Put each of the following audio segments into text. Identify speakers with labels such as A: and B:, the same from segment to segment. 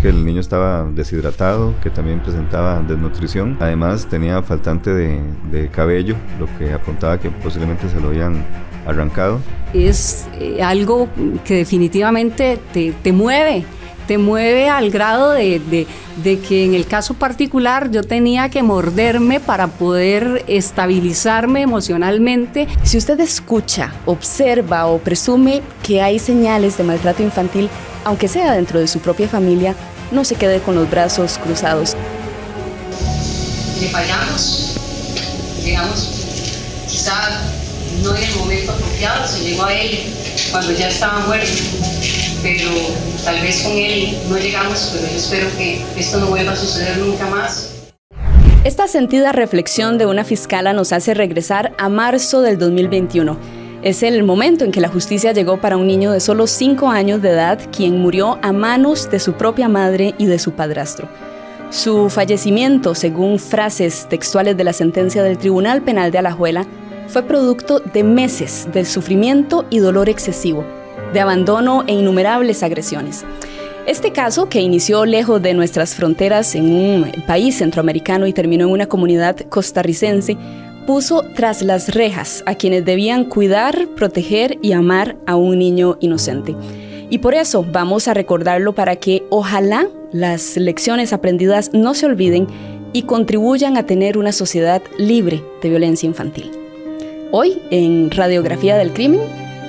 A: que el niño estaba deshidratado, que también presentaba desnutrición. Además tenía faltante de cabello, lo que apuntaba que posiblemente se lo habían arrancado.
B: Es algo que definitivamente te mueve al grado de que en el caso particular yo tenía que morderme para poder estabilizarme emocionalmente.
C: Si usted escucha, observa o presume que hay señales de maltrato infantil, aunque sea dentro de su propia familia, no se quede con los brazos cruzados.
B: Le fallamos, llegamos, quizá no en el momento apropiado, se llegó a él cuando ya estaba muerto, pero tal vez con él no llegamos, pero yo espero que esto no vuelva a suceder nunca más.
C: Esta sentida reflexión de una fiscala nos hace regresar a marzo del 2021. Es el momento en que la justicia llegó para un niño de solo 5 años de edad, quien murió a manos de su propia madre y de su padrastro. Su fallecimiento, según frases textuales de la sentencia del Tribunal Penal de Alajuela, fue producto de meses de sufrimiento y dolor excesivo, de abandono e innumerables agresiones. Este caso, que inició lejos de nuestras fronteras en un país centroamericano y terminó en una comunidad costarricense, puso tras las rejas a quienes debían cuidar, proteger y amar a un niño inocente. Y por eso vamos a recordarlo para que ojalá las lecciones aprendidas no se olviden y contribuyan a tener una sociedad libre de violencia infantil. Hoy, en Radiografía del Crimen,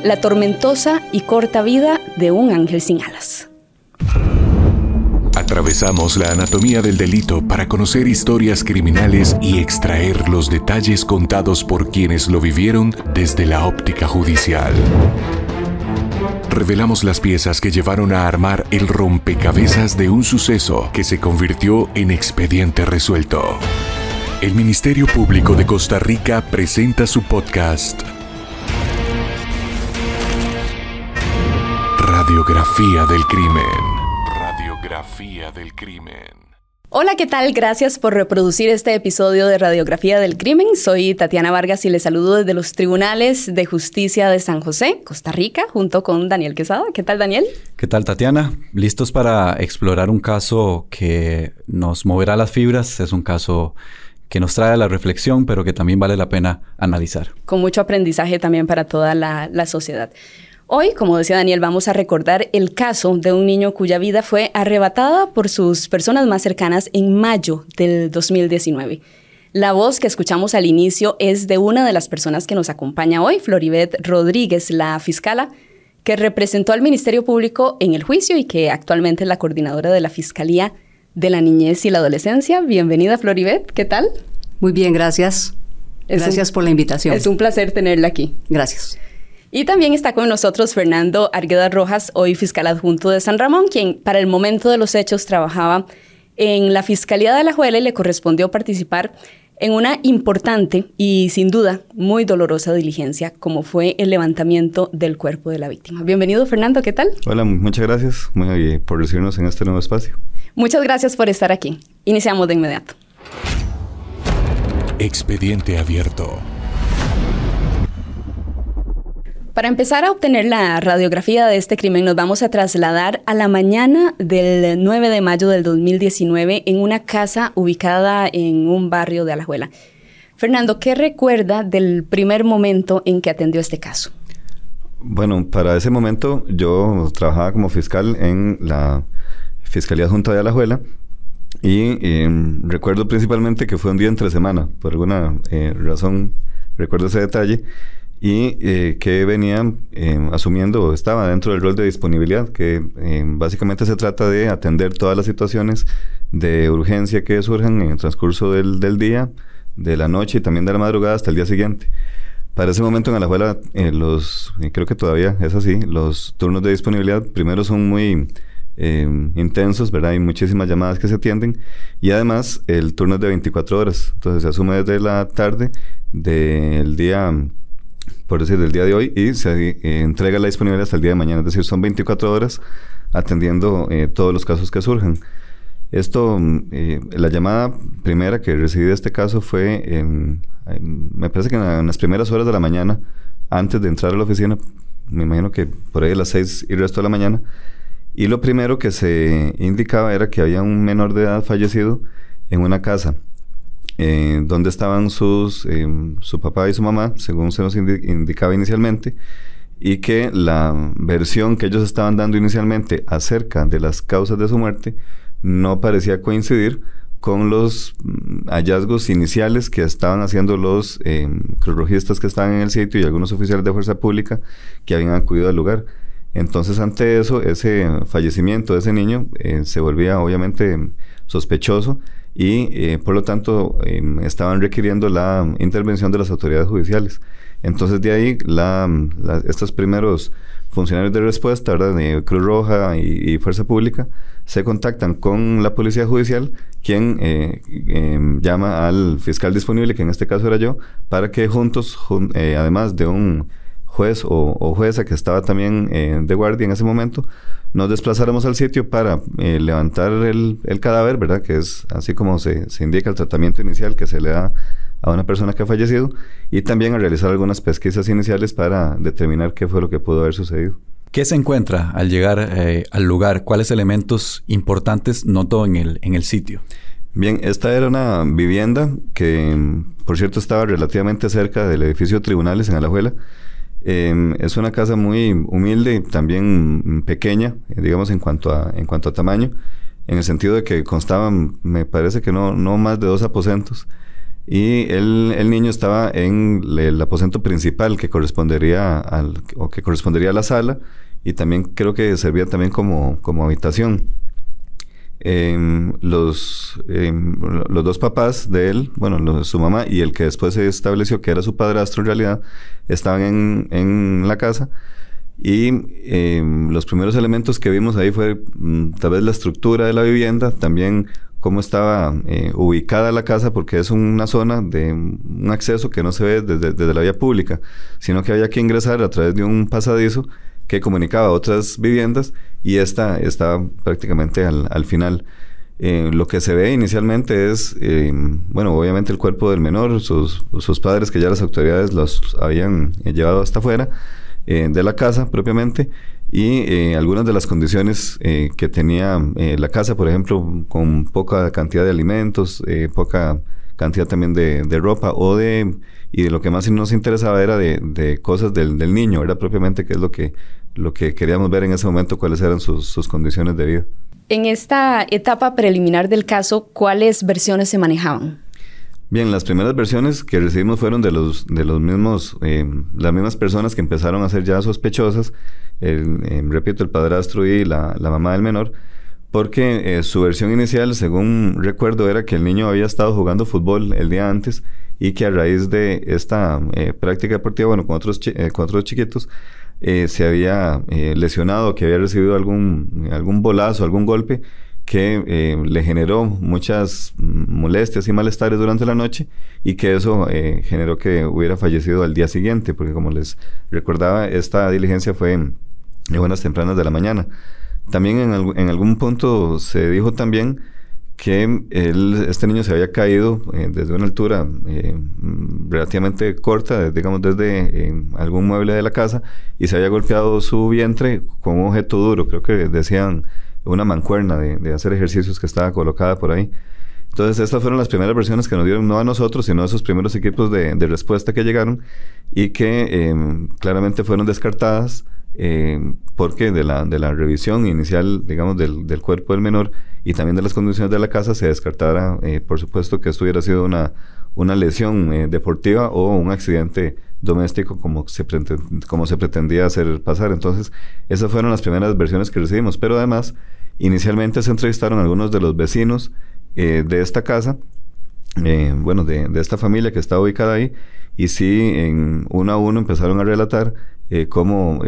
C: la tormentosa y corta vida de un ángel sin alas.
D: Atravesamos la anatomía del delito para conocer historias criminales y extraer los detalles contados por quienes lo vivieron desde la óptica judicial. Revelamos las piezas que llevaron a armar el rompecabezas de un suceso que se convirtió en expediente resuelto. El Ministerio Público de Costa Rica presenta su podcast Radiografía del Crimen. Radiografía del Crimen.
C: Hola, ¿qué tal? Gracias por reproducir este episodio de Radiografía del Crimen. Soy Tatiana Vargas y les saludo desde los Tribunales de Justicia de San José, Costa Rica, junto con Daniel Quesada. ¿Qué tal, Daniel?
E: ¿Qué tal, Tatiana? Listos para explorar un caso que nos moverá las fibras. Es un caso que nos trae a la reflexión, pero que también vale la pena analizar.
C: Con mucho aprendizaje también para toda la sociedad. Hoy, como decía Daniel, vamos a recordar el caso de un niño cuya vida fue arrebatada por sus personas más cercanas en mayo del 2019. La voz que escuchamos al inicio es de una de las personas que nos acompaña hoy, Floribeth Rodríguez, la fiscala que representó al Ministerio Público en el juicio y que actualmente es la coordinadora de la Fiscalía de la Niñez y la Adolescencia. Bienvenida, Floribeth. ¿Qué tal?
B: Muy bien, gracias. Gracias por la invitación.
C: Es un placer tenerla aquí.
B: Gracias.
C: Y también está con nosotros Fernando Argueda Rojas, hoy fiscal adjunto de San Ramón, quien para el momento de los hechos trabajaba en la Fiscalía de Alajuela y le correspondió participar en una importante y sin duda muy dolorosa diligencia, como fue el levantamiento del cuerpo de la víctima. Bienvenido, Fernando, ¿qué tal?
A: Hola, muchas gracias por recibirnos en este nuevo espacio.
C: Muchas gracias por estar aquí. Iniciamos de inmediato.
D: Expediente abierto.
C: Para empezar a obtener la radiografía de este crimen, nos vamos a trasladar a la mañana del 9 de mayo del 2019 en una casa ubicada en un barrio de Alajuela. Fernando, ¿qué recuerda del primer momento en que atendió este caso?
A: Bueno, para ese momento yo trabajaba como fiscal en la Fiscalía Adjunta de Alajuela y recuerdo principalmente que fue un día entre semana, por alguna razón recuerdo ese detalle. Y que venía asumiendo o estaba dentro del rol de disponibilidad, que básicamente se trata de atender todas las situaciones de urgencia que surjan en el transcurso del día, de la noche y también de la madrugada hasta el día siguiente. Para ese momento en Alajuela, creo que todavía es así, los turnos de disponibilidad primero son muy intensos, ¿verdad? Hay muchísimas llamadas que se atienden y además el turno es de 24 horas, entonces se asume desde la tarde del día, por decir, del día de hoy y se entrega la disponibilidad hasta el día de mañana, es decir, son 24 horas atendiendo todos los casos que surjan. Esto, la llamada primera que recibí de este caso fue, me parece que en las primeras horas de la mañana, antes de entrar a la oficina, me imagino que por ahí a las 6 y el resto de la mañana, y lo primero que se indicaba era que había un menor de edad fallecido en una casa donde estaban su papá y su mamá, según se nos indicaba inicialmente, y que la versión que ellos estaban dando inicialmente acerca de las causas de su muerte no parecía coincidir con los hallazgos iniciales que estaban haciendo los cruzrojistas que estaban en el sitio y algunos oficiales de fuerza pública que habían acudido al lugar. Entonces, ante eso, ese fallecimiento de ese niño se volvía obviamente sospechoso y por lo tanto estaban requiriendo la intervención de las autoridades judiciales. Entonces, de ahí estos primeros funcionarios de respuesta, ¿verdad?, de Cruz Roja y Fuerza Pública, se contactan con la Policía Judicial, quien llama al fiscal disponible, que en este caso era yo, para que juntos, además de un juez o jueza que estaba también de guardia en ese momento, nos desplazáramos al sitio para levantar el cadáver, ¿verdad?, que es así como se indica el tratamiento inicial que se le da a una persona que ha fallecido, y también a realizar algunas pesquisas iniciales para determinar qué fue lo que pudo haber sucedido.
E: ¿Qué se encuentra al llegar al lugar? ¿Cuáles elementos importantes notó en el sitio?
A: Bien, esta era una vivienda que, por cierto, estaba relativamente cerca del edificio de tribunales en Alajuela. Es una casa muy humilde y también pequeña, digamos, en cuanto a tamaño, en el sentido de que constaban, me parece que no más de 2 aposentos. Y el niño estaba en el aposento principal que correspondería a la sala, y también creo que servía también como habitación. Los 2 papás de él, bueno, su mamá y el que después se estableció que era su padrastro en realidad, estaban en la casa. Y los primeros elementos que vimos ahí fue tal vez la estructura de la vivienda, también cómo estaba ubicada la casa, porque es una zona de un acceso que no se ve desde la vía pública, sino que había que ingresar a través de un pasadizo que comunicaba a otras viviendas, y esta estaba prácticamente al final. Lo que se ve inicialmente es, obviamente el cuerpo del menor, sus padres, que ya las autoridades los habían llevado hasta afuera de la casa propiamente, y algunas de las condiciones que tenía la casa, por ejemplo, con poca cantidad de alimentos, poca cantidad también de ropa, y de lo que más nos interesaba era de cosas del niño, era propiamente qué es lo que queríamos ver en ese momento, cuáles eran sus condiciones de vida.
C: En esta etapa preliminar del caso, ¿cuáles versiones se manejaban?
A: Bien, las primeras versiones que recibimos fueron de los mismos, las mismas personas que empezaron a ser ya sospechosas, repito, el padrastro y la mamá del menor, porque su versión inicial, según recuerdo, era que el niño había estado jugando fútbol el día antes, y que a raíz de esta práctica deportiva, con otros chiquitos, se había lesionado, que había recibido algún bolazo, algún golpe, que le generó muchas molestias y malestares durante la noche, y que eso generó que hubiera fallecido al día siguiente, porque, como les recordaba, esta diligencia fue en buenas tempranas de la mañana. También en algún punto se dijo también que este niño se había caído desde una altura relativamente corta, digamos desde algún mueble de la casa, y se había golpeado su vientre con un objeto duro, creo que decían una mancuerna de hacer ejercicios que estaba colocada por ahí. Entonces, estas fueron las primeras versiones que nos dieron, no a nosotros, sino a esos primeros equipos de respuesta que llegaron, y que claramente fueron descartadas porque de la revisión inicial, digamos, del cuerpo del menor y también de las condiciones de la casa, se descartara, por supuesto, que esto hubiera sido una lesión deportiva o un accidente doméstico, como se pretendía hacer pasar. Entonces, esas fueron las primeras versiones que recibimos, pero además, inicialmente se entrevistaron algunos de los vecinos de esta casa, de esta familia que está ubicada ahí, y sí, uno a uno empezaron a relatar cómo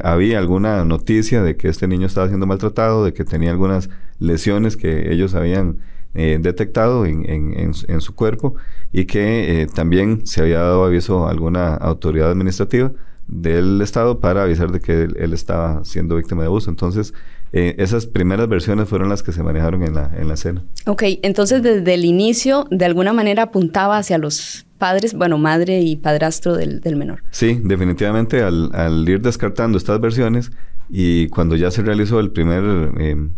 A: había alguna noticia de que este niño estaba siendo maltratado, de que tenía algunas lesiones que ellos habían detectado en su cuerpo, y que también se había dado aviso a alguna autoridad administrativa del estado para avisar de que él estaba siendo víctima de abuso. Entonces, esas primeras versiones fueron las que se manejaron en la escena. Ok,
C: entonces desde el inicio, de alguna manera apuntaba hacia los padres, madre y padrastro del menor.
A: Sí, definitivamente al ir descartando estas versiones, y cuando ya se realizó el primer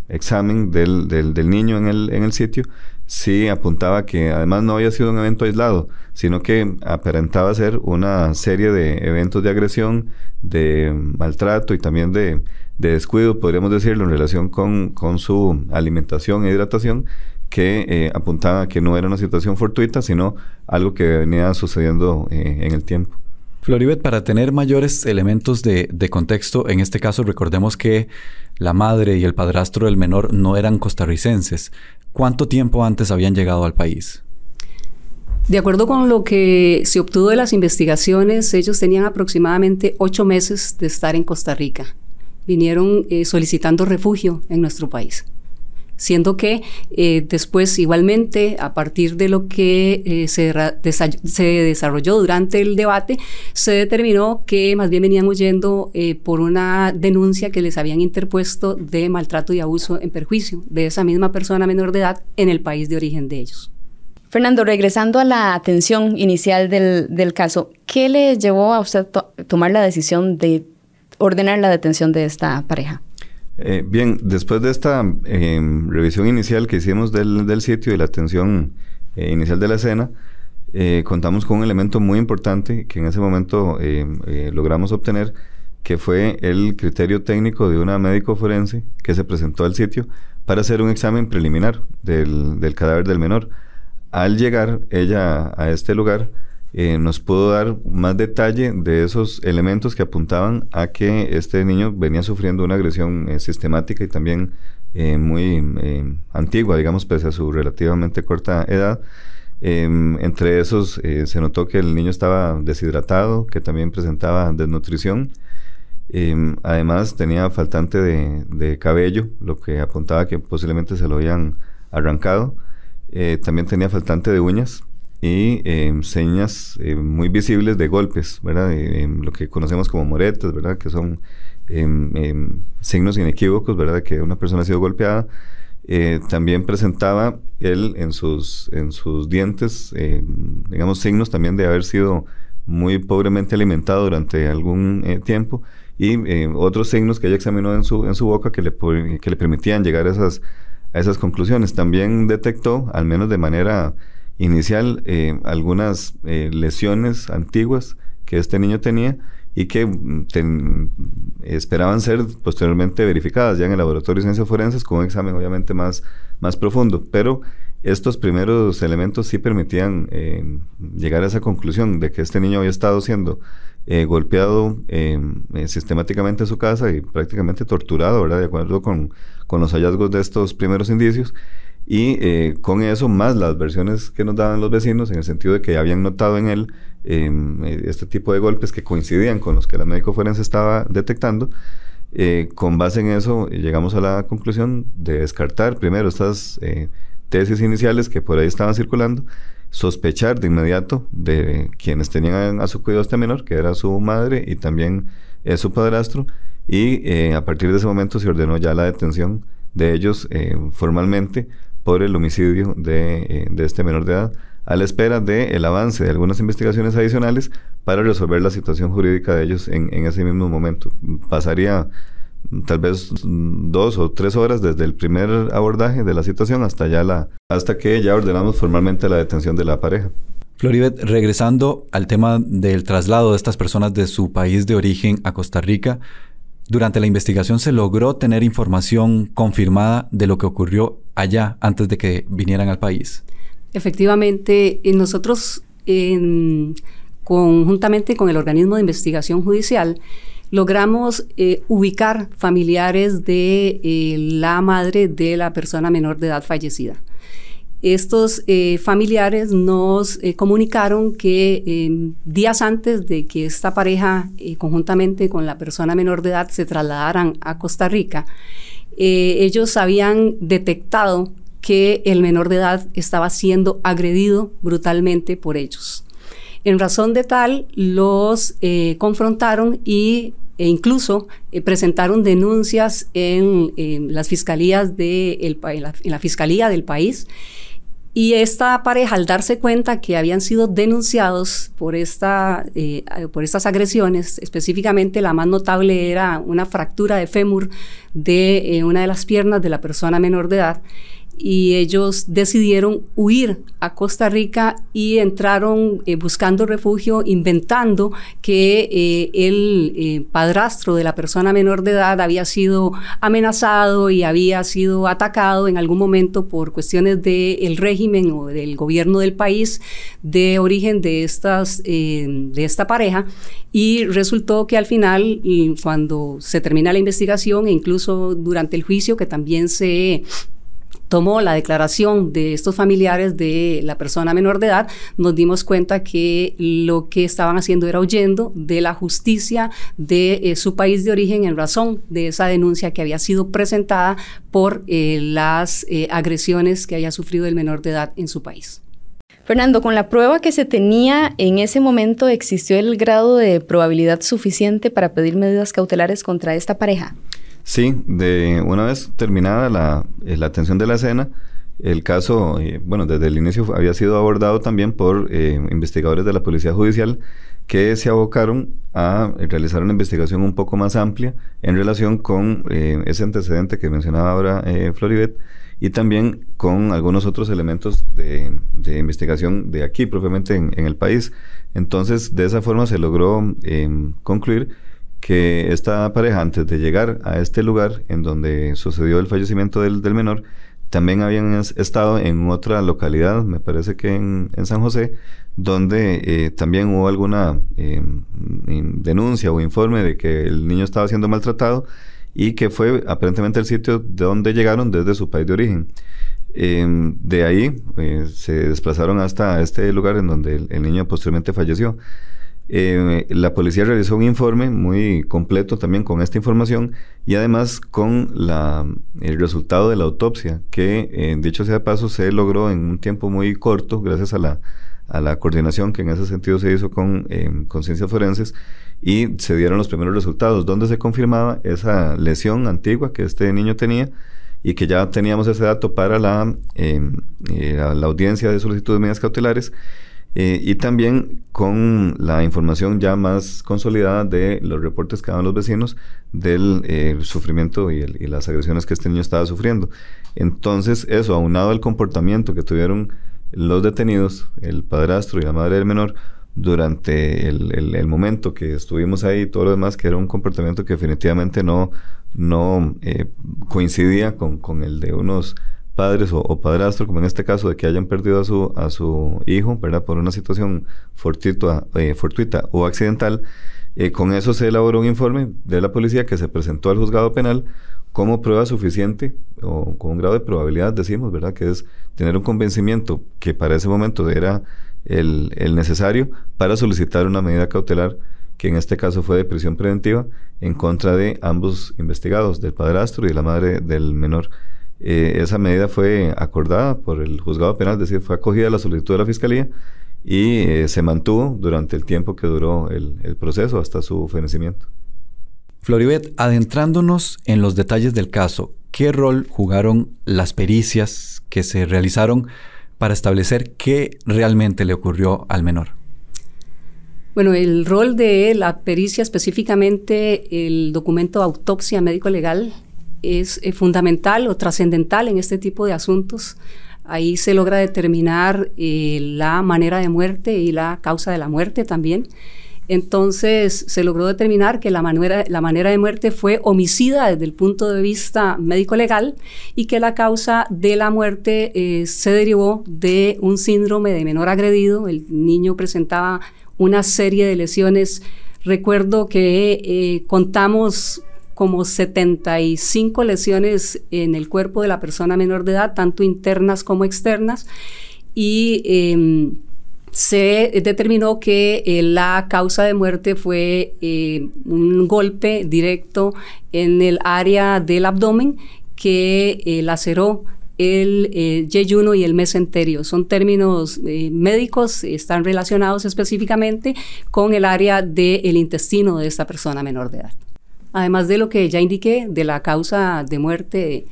A: examen del niño en el sitio, sí apuntaba que además no había sido un evento aislado, sino que aparentaba ser una serie de eventos de agresión, de maltrato y también de descuido, podríamos decirlo, en relación con su alimentación e hidratación, que apuntaba que no era una situación fortuita, sino algo que venía sucediendo en el tiempo.
E: Floribet, para tener mayores elementos de contexto, en este caso recordemos que la madre y el padrastro del menor no eran costarricenses. ¿Cuánto tiempo antes habían llegado al país?
F: De acuerdo con lo que se obtuvo de las investigaciones, ellos tenían aproximadamente 8 meses de estar en Costa Rica. Vinieron solicitando refugio en nuestro país. Siendo que después, igualmente, a partir de lo que se desarrolló durante el debate, se determinó que más bien venían huyendo por una denuncia que les habían interpuesto de maltrato y abuso en perjuicio de esa misma persona menor de edad en el país de origen de ellos.
C: Fernando, regresando a la atención inicial del caso, ¿qué le llevó a usted tomar la decisión de ordenar la detención de esta pareja?
A: Bien, después de esta revisión inicial que hicimos del sitio y la atención inicial de la escena, contamos con un elemento muy importante que en ese momento logramos obtener, que fue el criterio técnico de una médico forense que se presentó al sitio para hacer un examen preliminar del cadáver del menor. Al llegar ella a este lugar, nos pudo dar más detalle de esos elementos que apuntaban a que este niño venía sufriendo una agresión sistemática y también muy antigua, digamos, pese a su relativamente corta edad. Entre esos se notó que el niño estaba deshidratado, que también presentaba desnutrición. Además tenía faltante de cabello, lo que apuntaba que posiblemente se lo habían arrancado. También tenía faltante de uñas y señas muy visibles de golpes, ¿verdad? Lo que conocemos como moretes, ¿verdad? Que son signos inequívocos, ¿verdad? Que una persona ha sido golpeada. También presentaba él en sus dientes, digamos, signos también de haber sido muy pobremente alimentado durante algún tiempo, y otros signos que ella examinó en su boca que le permitían llegar a esas conclusiones. También detectó, al menos de manera inicial, algunas lesiones antiguas que este niño tenía y que esperaban ser posteriormente verificadas ya en el laboratorio de ciencias forenses con un examen obviamente más profundo, pero estos primeros elementos sí permitían llegar a esa conclusión de que este niño había estado siendo golpeado sistemáticamente en su casa y prácticamente torturado, ¿verdad? De acuerdo con los hallazgos de estos primeros indicios. Y con eso, más las versiones que nos daban los vecinos, en el sentido de que habían notado en él este tipo de golpes que coincidían con los que la médico forense estaba detectando. Con base en eso, llegamos a la conclusión de descartar primero estas tesis iniciales que por ahí estaban circulando, sospechar de inmediato de quienes tenían a su cuidado este menor, que era su madre y también su padrastro, y a partir de ese momento se ordenó ya la detención de ellos formalmente por el homicidio de este menor de edad, a la espera del avance de algunas investigaciones adicionales para resolver la situación jurídica de ellos en ese mismo momento. Pasaría tal vez 2 o 3 horas desde el primer abordaje de la situación hasta que ya ordenamos formalmente la detención de la pareja.
E: Floribet, regresando al tema del traslado de estas personas de su país de origen a Costa Rica, durante la investigación se logró tener información confirmada de lo que ocurrió allá antes de que vinieran al país.
F: Efectivamente, nosotros conjuntamente con el organismo de investigación judicial logramos ubicar familiares de la madre de la persona menor de edad fallecida. Estos familiares nos comunicaron que días antes de que esta pareja, conjuntamente con la persona menor de edad, se trasladaran a Costa Rica, ellos habían detectado que el menor de edad estaba siendo agredido brutalmente por ellos. En razón de tal, los confrontaron e incluso presentaron denuncias en las fiscalías en la fiscalía del país, Y esta pareja, al darse cuenta que habían sido denunciados por estas agresiones, específicamente la más notable era una fractura de fémur de una de las piernas de la persona menor de edad, y ellos decidieron huir a Costa Rica y entraron buscando refugio, inventando que el padrastro de la persona menor de edad había sido amenazado y había sido atacado en algún momento por cuestiones del régimen o del gobierno del país de origen de esta pareja. Y resultó que al final, cuando se termina la investigación e incluso durante el juicio, que también se tomó la declaración de estos familiares de la persona menor de edad, nos dimos cuenta que lo que estaban haciendo era huyendo de la justicia de su país de origen en razón de esa denuncia que había sido presentada por las agresiones que había sufrido el menor de edad en su país.
C: Fernando, con la prueba que se tenía en ese momento, ¿existió el grado de probabilidad suficiente para pedir medidas cautelares contra esta pareja?
A: Sí, una vez terminada la atención de la escena, el caso, desde el inicio había sido abordado también por investigadores de la Policía Judicial que se abocaron a realizar una investigación un poco más amplia en relación con ese antecedente que mencionaba ahora Floribet, y también con algunos otros elementos de investigación de aquí, propiamente en el país. Entonces, de esa forma se logró concluir que esta pareja, antes de llegar a este lugar en donde sucedió el fallecimiento del menor, también habían estado en otra localidad, me parece que en San José, donde también hubo alguna denuncia o informe de que el niño estaba siendo maltratado, y que fue aparentemente el sitio de donde llegaron desde su país de origen. De ahí se desplazaron hasta este lugar en donde el niño posteriormente falleció. La policía realizó un informe muy completo también con esta información, y además con el resultado de la autopsia, que dicho sea de paso se logró en un tiempo muy corto gracias a la coordinación que en ese sentido se hizo con ciencias forenses, y se dieron los primeros resultados donde se confirmaba esa lesión antigua que este niño tenía, y que ya teníamos ese dato para la audiencia de solicitud de medidas cautelares. Y también con la información ya más consolidada de los reportes que daban los vecinos del sufrimiento y las agresiones que este niño estaba sufriendo. Entonces, eso, aunado al comportamiento que tuvieron los detenidos, el padrastro y la madre del menor, durante el momento que estuvimos ahí, y todo lo demás, que era un comportamiento que definitivamente no coincidía con el de unos padres o padrastros, como en este caso, de que hayan perdido a su hijo, ¿verdad?, por una situación fortuita o accidental. Con eso se elaboró un informe de la policía que se presentó al juzgado penal como prueba suficiente, o con un grado de probabilidad, decimos, ¿verdad?, que es tener un convencimiento que para ese momento era el necesario para solicitar una medida cautelar, que en este caso fue de prisión preventiva en contra de ambos investigados, del padrastro y de la madre del menor. Esa medida fue acordada por el juzgado penal, es decir, fue acogida la solicitud de la Fiscalía, y se mantuvo durante el tiempo que duró el proceso hasta su fenecimiento.
E: Floribet, adentrándonos en los detalles del caso, ¿qué rol jugaron las pericias que se realizaron para establecer qué realmente le ocurrió al menor?
F: Bueno, el rol de la pericia, específicamente el documento de autopsia médico-legal, es fundamental o trascendental en este tipo de asuntos. Ahí se logra determinar la manera de muerte y la causa de la muerte también. Entonces, se logró determinar que la manera de muerte fue homicida desde el punto de vista médico-legal, y que la causa de la muerte se derivó de un síndrome de menor agredido. El niño presentaba una serie de lesiones. Recuerdo que contamos como 75 lesiones en el cuerpo de la persona menor de edad, tanto internas como externas, y se determinó que la causa de muerte fue un golpe directo en el área del abdomen que laceró el yeyuno y el mesenterio. Son términos médicos, están relacionados específicamente con el área del intestino de esta persona menor de edad. Además de lo que ya indiqué de la causa de muerte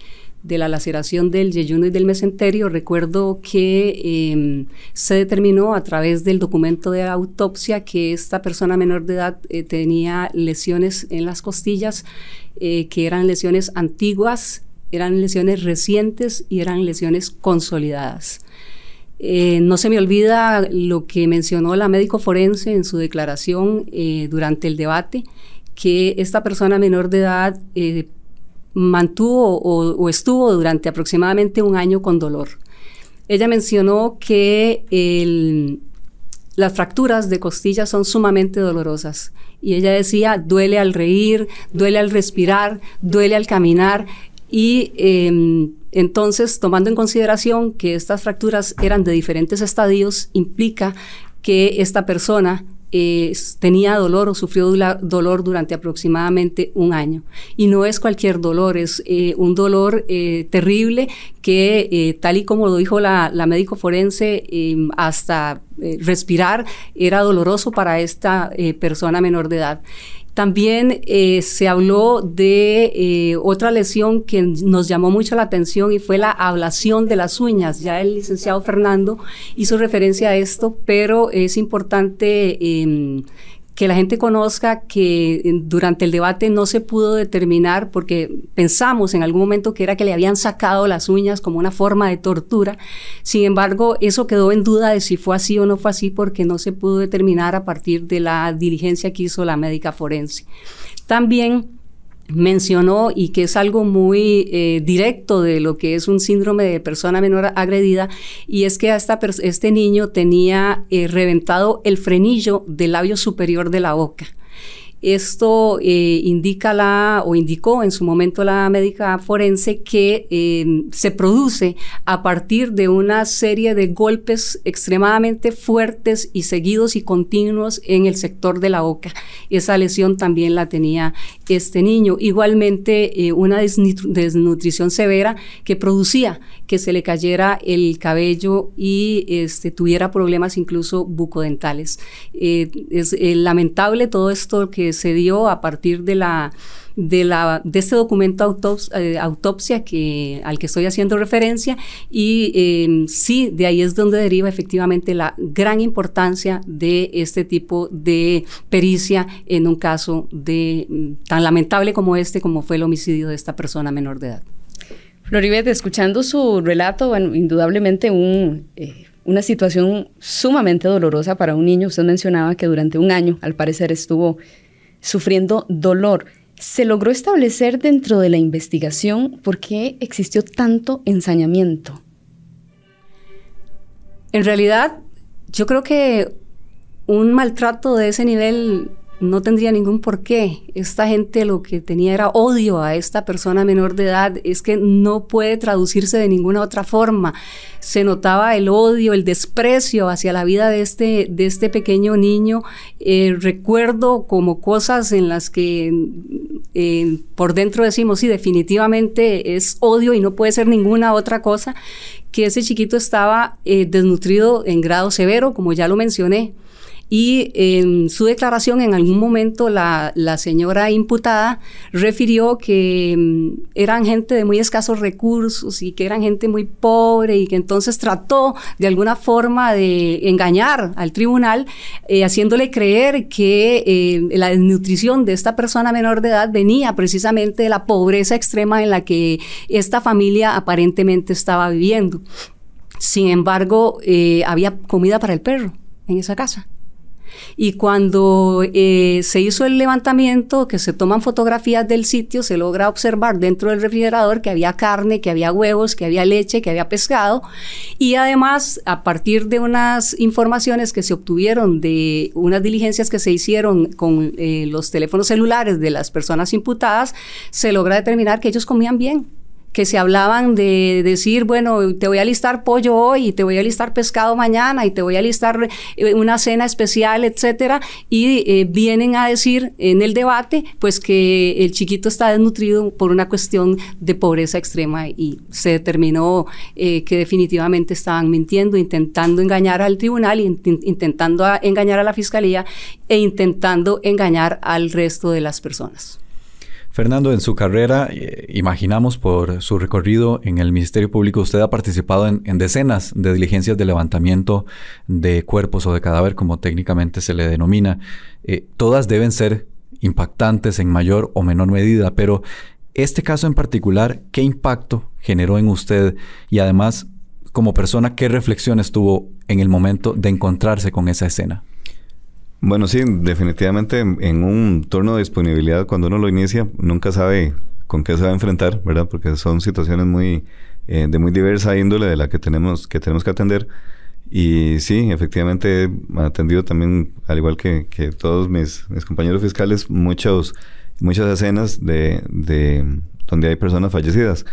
F: de la laceración del yeyuno y del mesenterio, recuerdo que se determinó a través del documento de autopsia que esta persona menor de edad tenía lesiones en las costillas, que eran lesiones antiguas, eran lesiones recientes y eran lesiones consolidadas. No se me olvida lo que mencionó la médico forense en su declaración durante el debate, que esta persona menor de edad mantuvo o estuvo durante aproximadamente un año con dolor. Ella mencionó que las fracturas de costillas son sumamente dolorosas y ella decía, duele al reír, duele al respirar, duele al caminar y entonces, tomando en consideración que estas fracturas eran de diferentes estadios, implica que esta persona tenía dolor o sufrió dolor durante aproximadamente un año. Y no es cualquier dolor, es un dolor terrible que, tal y como lo dijo la médico forense, hasta respirar era doloroso para esta persona menor de edad. También se habló de otra lesión que nos llamó mucho la atención y fue la ablación de las uñas. Ya el licenciado Fernando hizo referencia a esto, pero es importante que la gente conozca que durante el debate no se pudo determinar, porque pensamos en algún momento que era que le habían sacado las uñas como una forma de tortura. Sin embargo, eso quedó en duda de si fue así o no fue así, porque no se pudo determinar a partir de la diligencia que hizo la médica forense. También mencionó, y que es algo muy directo de lo que es un síndrome de persona menor agredida, y es que este niño tenía reventado el frenillo del labio superior de la boca. Esto indicó en su momento la médica forense que se produce a partir de una serie de golpes extremadamente fuertes y seguidos y continuos en el sector de la boca. Esa lesión también la tenía este niño. Igualmente, una desnutrición severa que producía que se le cayera el cabello y tuviera problemas incluso bucodentales. Es lamentable todo esto que se dio a partir de este documento autopsia al que estoy haciendo referencia, y sí, de ahí es donde deriva efectivamente la gran importancia de este tipo de pericia en un caso tan lamentable como como fue el homicidio de esta persona menor de edad.
C: Floribeth, escuchando su relato, bueno, indudablemente una situación sumamente dolorosa para un niño. Usted mencionaba que durante un año, al parecer, estuvo sufriendo dolor. ¿Se logró establecer dentro de la investigación por qué existió tanto ensañamiento?
F: En realidad, yo creo que un maltrato de ese nivel no tendría ningún porqué. Esta gente lo que tenía era odio a esta persona menor de edad. Es que no puede traducirse de ninguna otra forma. Se notaba el odio, el desprecio hacia la vida de este pequeño niño. Recuerdo como cosas en las que por dentro decimos, sí, definitivamente es odio y no puede ser ninguna otra cosa, que ese chiquito estaba desnutrido en grado severo, como ya lo mencioné. Y en su declaración, en algún momento, la señora imputada refirió que eran gente de muy escasos recursos y que eran gente muy pobre, y que entonces trató de alguna forma de engañar al tribunal, haciéndole creer que la desnutrición de esta persona menor de edad venía precisamente de la pobreza extrema en la que esta familia aparentemente estaba viviendo. Sin embargo, había comida para el perro en esa casa. Y cuando se hizo el levantamiento, que se toman fotografías del sitio, se logra observar dentro del refrigerador que había carne, que había huevos, que había leche, que había pescado. Y además, a partir de unas informaciones que se obtuvieron de unas diligencias que se hicieron con los teléfonos celulares de las personas imputadas, se logra determinar que ellos comían bien, que se hablaban de decir, bueno, te voy a alistar pollo hoy, y te voy a alistar pescado mañana, y te voy a alistar una cena especial, etcétera, y vienen a decir en el debate, pues, que el chiquito está desnutrido por una cuestión de pobreza extrema, y se determinó que definitivamente estaban mintiendo, intentando engañar al tribunal, intentando engañar a la fiscalía, e intentando engañar al resto de las personas.
E: Fernando, en su carrera, imaginamos por su recorrido en el Ministerio Público, usted ha participado en decenas de diligencias de levantamiento de cuerpos o de cadáver, como técnicamente se le denomina. Todas deben ser impactantes en mayor o menor medida, pero este caso en particular, ¿qué impacto generó en usted? Y además, como persona, ¿qué reflexiones tuvo en el momento de encontrarse con esa escena?
A: Bueno, sí, definitivamente en un turno de disponibilidad, cuando uno lo inicia, nunca sabe con qué se va a enfrentar, ¿verdad? Porque son situaciones de muy diversa índole de la que tenemos que atender. Y sí, efectivamente he atendido también, al igual que todos mis compañeros fiscales, muchas escenas de donde hay personas fallecidas.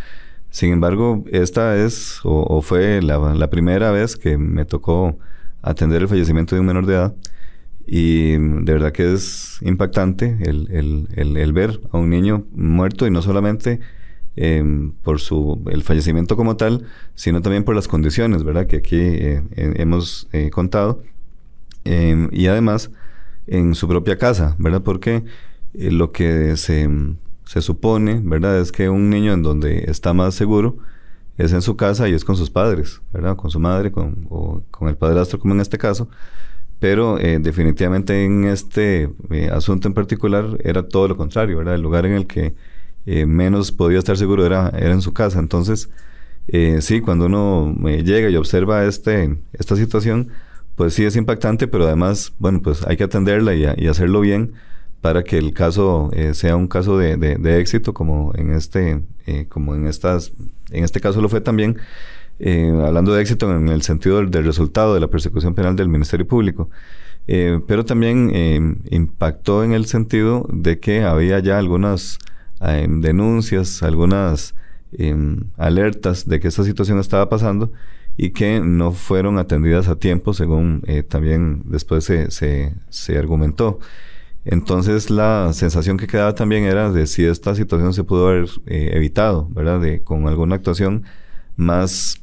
A: Sin embargo, esta es o fue la primera vez que me tocó atender el fallecimiento de un menor de edad. Y de verdad que es impactante el ver a un niño muerto, y no solamente por el fallecimiento como tal, sino también por las condiciones, ¿verdad? Que aquí hemos contado. Y además en su propia casa, ¿verdad? Porque lo que se supone, ¿verdad? Es que un niño en donde está más seguro es en su casa y es con sus padres, ¿verdad? Con su madre o con el padrastro, como en este caso. Pero definitivamente en este asunto en particular era todo lo contrario, ¿verdad? El lugar en el que menos podía estar seguro era en su casa. Entonces, sí, cuando uno llega y observa esta situación, pues sí es impactante, pero además, bueno, pues hay que atenderla y hacerlo bien para que el caso sea un caso de éxito, como en este caso lo fue también. Hablando de éxito en el sentido del resultado de la persecución penal del Ministerio Público, pero también impactó en el sentido de que había ya algunas denuncias, algunas alertas de que esta situación estaba pasando y que no fueron atendidas a tiempo, según también después se argumentó. Entonces la sensación que quedaba también era de si esta situación se pudo haber evitado, ¿verdad? Con alguna actuación más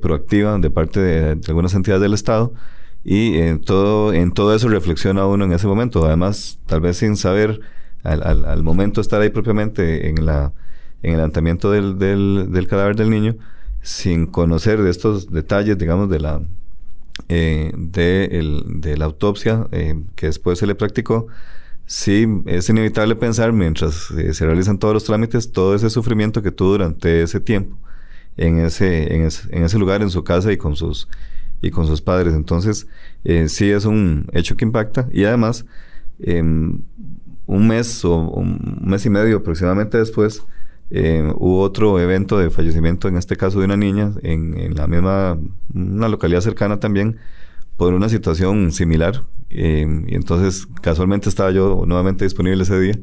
A: proactiva de parte de algunas entidades del Estado, y en todo eso reflexiona uno en ese momento, además tal vez sin saber al momento de estar ahí propiamente en el levantamiento del cadáver del niño, sin conocer de estos detalles, digamos, de la autopsia que después se le practicó. Sí, es inevitable pensar, mientras se realizan todos los trámites, todo ese sufrimiento que tuvo durante ese tiempo en ese lugar, en su casa y con sus padres. Entonces, sí es un hecho que impacta. Y además, un mes y medio aproximadamente después, hubo otro evento de fallecimiento, en este caso de una niña, en una localidad cercana también, por una situación similar. Y entonces, casualmente estaba yo nuevamente disponible ese día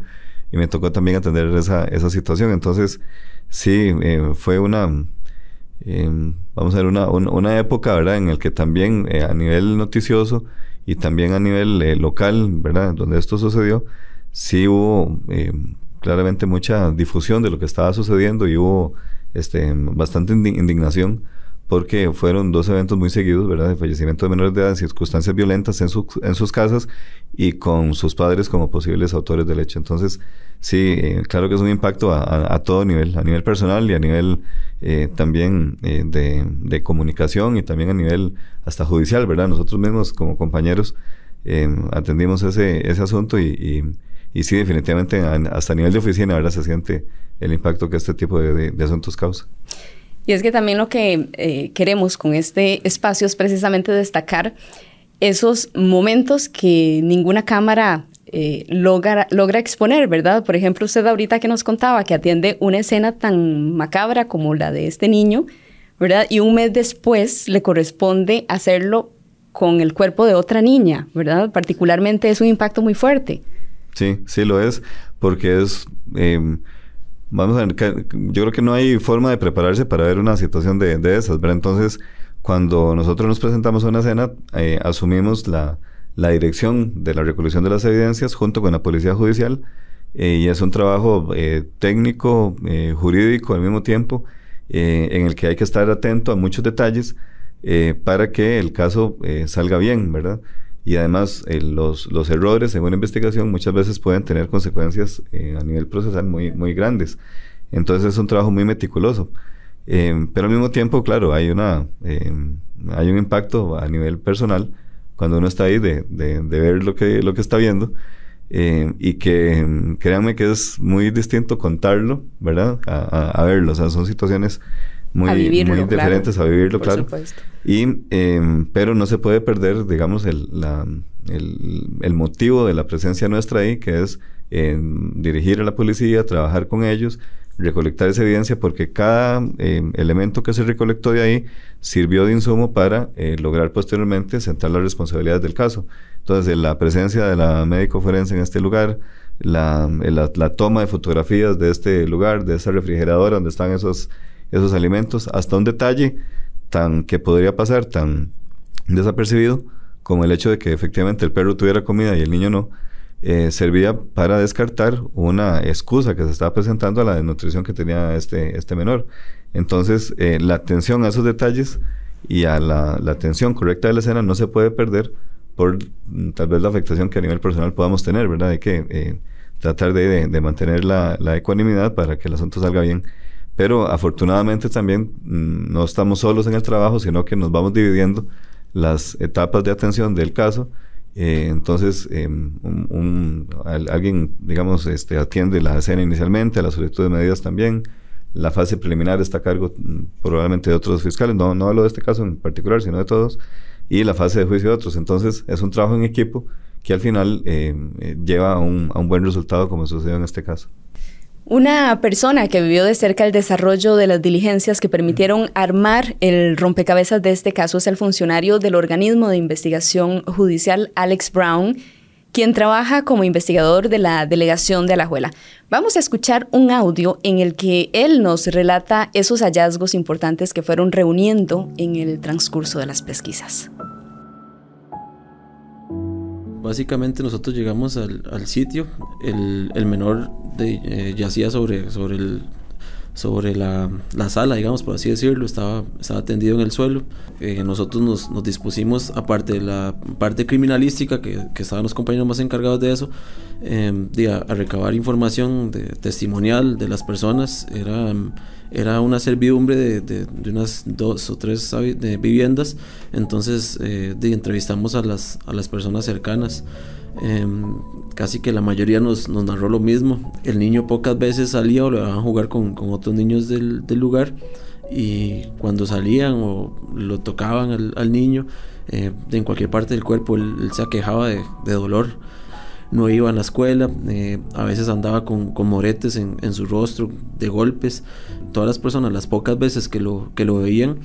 A: y me tocó también atender esa situación. Entonces, sí, fue vamos a ver, una época, ¿verdad?, en el que también a nivel noticioso y también a nivel local, ¿verdad?, donde esto sucedió, sí hubo claramente mucha difusión de lo que estaba sucediendo, y hubo bastante indignación, porque fueron dos eventos muy seguidos, ¿verdad?, de fallecimiento de menores de edad en circunstancias violentas en sus casas y con sus padres como posibles autores del hecho. Entonces, sí, claro que es un impacto a todo nivel, a nivel personal y a nivel también de comunicación, y también a nivel hasta judicial, ¿verdad? Nosotros mismos como compañeros atendimos ese asunto y sí, definitivamente hasta a nivel de oficina, ¿verdad?, se siente el impacto que este tipo de asuntos causa.
C: Y es que también lo que queremos con este espacio es precisamente destacar esos momentos que ninguna cámara logra exponer, ¿verdad? Por ejemplo, usted ahorita que nos contaba que atiende una escena tan macabra como la de este niño, ¿verdad? Y un mes después le corresponde hacerlo con el cuerpo de otra niña, ¿verdad? Particularmente es un impacto muy fuerte.
A: Sí, sí lo es, porque es... vamos a ver, yo creo que no hay forma de prepararse para ver una situación de esas, ¿verdad? Entonces, cuando nosotros nos presentamos a una escena, asumimos la dirección de la recolección de las evidencias junto con la Policía Judicial, y es un trabajo técnico, jurídico al mismo tiempo, en el que hay que estar atento a muchos detalles para que el caso salga bien, ¿verdad? y además los errores en una investigación muchas veces pueden tener consecuencias a nivel procesal muy, muy grandes. Entonces es un trabajo muy meticuloso. Pero al mismo tiempo, claro, hay un impacto a nivel personal cuando uno está ahí de ver lo que está viendo, y que créanme que es muy distinto contarlo, ¿verdad? A verlo. O sea, son situaciones muy diferentes, a vivirlo, claro.
C: Supuesto.
A: Pero no se puede perder, digamos, el motivo de la presencia nuestra ahí, que es dirigir a la policía, trabajar con ellos, recolectar esa evidencia, porque cada elemento que se recolectó de ahí sirvió de insumo para lograr posteriormente sentar las responsabilidades del caso. Entonces, la presencia de la médico forense en este lugar, la toma de fotografías de este lugar, de esa refrigeradora donde están esos alimentos, hasta un detalle que podría pasar tan desapercibido como el hecho de que efectivamente el perro tuviera comida y el niño no, servía para descartar una excusa que se estaba presentando a la desnutrición que tenía este menor. Entonces, la atención a esos detalles y a la atención correcta de la escena no se puede perder por tal vez la afectación que a nivel personal podamos tener, ¿verdad? Hay que tratar de mantener la ecuanimidad para que el asunto salga bien. Pero afortunadamente también no estamos solos en el trabajo, sino que nos vamos dividiendo las etapas de atención del caso. Entonces, alguien, digamos, atiende la escena inicialmente, la solicitud de medidas también. La fase preliminar está a cargo probablemente de otros fiscales, no hablo de este caso en particular, sino de todos, y la fase de juicio de otros. Entonces, es un trabajo en equipo que al final lleva a un buen resultado, como sucedió en este caso.
C: Una persona que vivió de cerca el desarrollo de las diligencias que permitieron armar el rompecabezas de este caso es el funcionario del organismo de investigación judicial Alex Brown, quien trabaja como investigador de la delegación de Alajuela. Vamos a escuchar un audio en el que él nos relata esos hallazgos importantes que fueron reuniendo en el transcurso de las pesquisas.
G: Básicamente nosotros llegamos al sitio, el menor yacía sobre la sala, digamos, por así decirlo, estaba tendido en el suelo. Nosotros nos dispusimos, aparte de la parte criminalística, que estaban los compañeros más encargados de eso, a recabar información testimonial de las personas. Era una servidumbre de unas 2 o 3 viviendas. Entonces entrevistamos a las personas cercanas. Casi que la mayoría nos narró lo mismo. El niño pocas veces salía o lo dejaban jugar con otros niños del lugar, y cuando salían o lo tocaban al niño en cualquier parte del cuerpo, él se aquejaba de dolor. No iba a la escuela, a veces andaba con moretes en su rostro, de golpes. Todas las personas, las pocas veces que lo veían,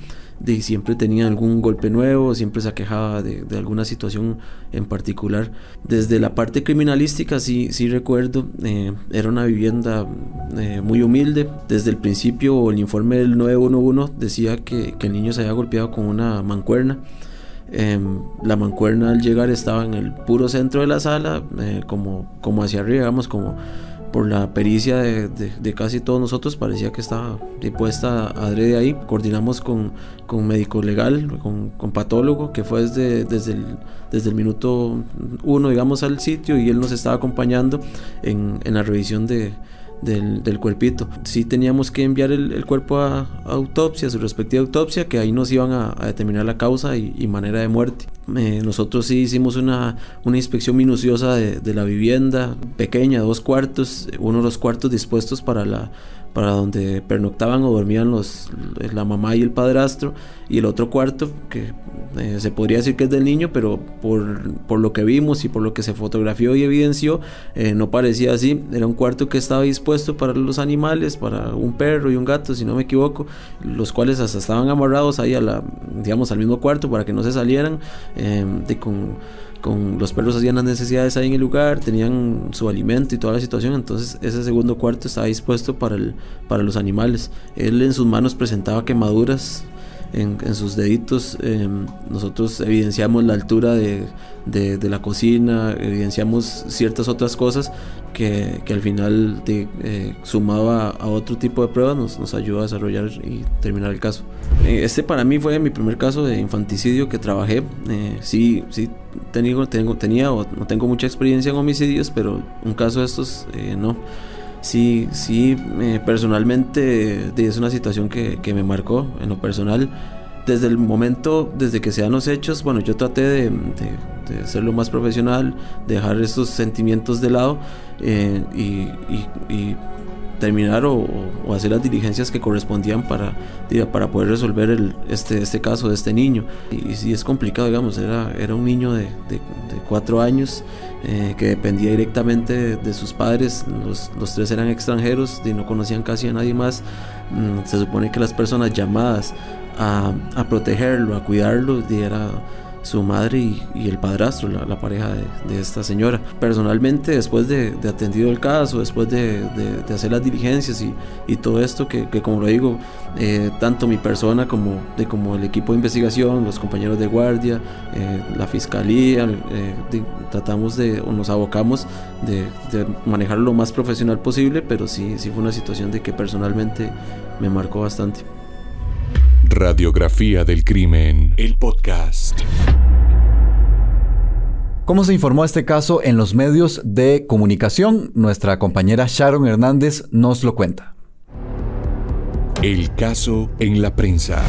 G: siempre tenían algún golpe nuevo, siempre se aquejaba de alguna situación en particular. Desde la parte criminalística sí recuerdo, era una vivienda muy humilde. Desde el principio el informe del 911 decía que el niño se había golpeado con una mancuerna. La mancuerna al llegar estaba en el puro centro de la sala, como hacia arriba, digamos, como por la pericia de casi todos nosotros, parecía que estaba puesta adrede ahí. Coordinamos con médico legal, con patólogo, que fue desde el minuto 1, digamos, al sitio, y él nos estaba acompañando en la revisión del cuerpito. Sí teníamos que enviar el cuerpo a autopsia, a su respectiva autopsia, que ahí nos iban a determinar la causa y manera de muerte. Nosotros sí hicimos una inspección minuciosa de la vivienda, pequeña, 2 cuartos, uno de los cuartos dispuestos para donde pernoctaban o dormían la mamá y el padrastro, y el otro cuarto que se podría decir que es del niño, pero por lo que vimos y por lo que se fotografió y evidenció, no parecía así. Era un cuarto que estaba dispuesto para los animales, para un perro y un gato, si no me equivoco, los cuales hasta estaban amarrados ahí al mismo cuarto para que no se salieran. Con los perros hacían las necesidades ahí en el lugar, tenían su alimento y toda la situación. Entonces ese segundo cuarto estaba dispuesto para los animales. Él en sus manos presentaba quemaduras en sus deditos. Nosotros evidenciamos la altura de la cocina, evidenciamos ciertas otras cosas que al final, sumado a otro tipo de pruebas, nos ayudó a desarrollar y terminar el caso. Este para mí fue mi primer caso de infanticidio que trabajé. Sí no tengo mucha experiencia en homicidios, pero un caso de estos no. Sí, personalmente es una situación que me marcó en lo personal. Desde el momento, desde que se dan los hechos, bueno, yo traté de ser lo más profesional, de dejar estos sentimientos de lado y terminar o hacer las diligencias que correspondían para poder resolver este caso de este niño. Y sí es complicado, digamos, era un niño de 4 años que dependía directamente de sus padres. Los 3 eran extranjeros y no conocían casi a nadie más. Se supone que las personas llamadas a protegerlo, a cuidarlo, era su madre y el padrastro, la pareja de esta señora. Personalmente, después de atendido el caso, después de hacer las diligencias y todo esto, que como lo digo, tanto mi persona como el equipo de investigación, los compañeros de guardia, la fiscalía, nos abocamos de manejarlo lo más profesional posible, pero sí fue una situación de que personalmente me marcó bastante.
D: Radiografía del crimen, el podcast.
E: ¿Cómo se informó este caso en los medios de comunicación? Nuestra compañera Sharon Hernández nos lo cuenta.
D: El caso en la prensa.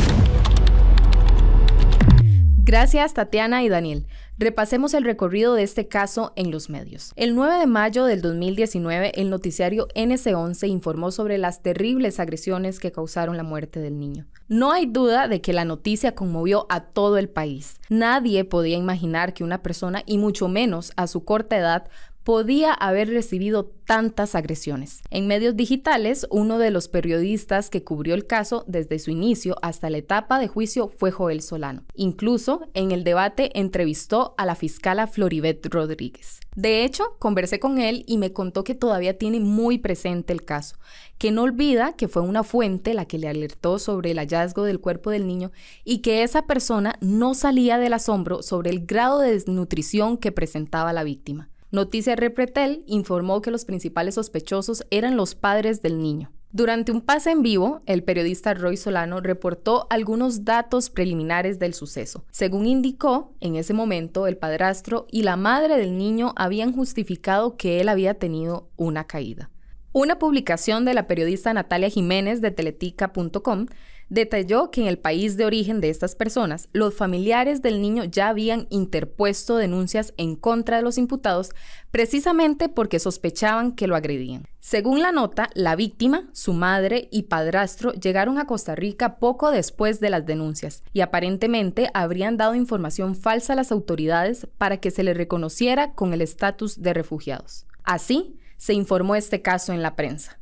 H: Gracias, Tatiana y Daniel. Repasemos el recorrido de este caso en los medios. El 9 de mayo del 2019, el noticiario NC11 informó sobre las terribles agresiones que causaron la muerte del niño. No hay duda de que la noticia conmovió a todo el país. Nadie podía imaginar que una persona, y mucho menos a su corta edad, podía haber recibido tantas agresiones. En medios digitales, uno de los periodistas que cubrió el caso desde su inicio hasta la etapa de juicio fue Joel Solano. Incluso, en el debate entrevistó a la fiscala Floribet Rodríguez. De hecho, conversé con él y me contó que todavía tiene muy presente el caso, que no olvida que fue una fuente la que le alertó sobre el hallazgo del cuerpo del niño y que esa persona no salía del asombro sobre el grado de desnutrición que presentaba la víctima. Noticias Repretel informó que los principales sospechosos eran los padres del niño. Durante un pase en vivo, el periodista Roy Solano reportó algunos datos preliminares del suceso. Según indicó, en ese momento el padrastro y la madre del niño habían justificado que él había tenido una caída. Una publicación de la periodista Natalia Jiménez de Teletica.com detalló que en el país de origen de estas personas, los familiares del niño ya habían interpuesto denuncias en contra de los imputados precisamente porque sospechaban que lo agredían. Según la nota, la víctima, su madre y padrastro llegaron a Costa Rica poco después de las denuncias y aparentemente habrían dado información falsa a las autoridades para que se les reconociera con el estatus de refugiados. Así, se informó este caso en la prensa.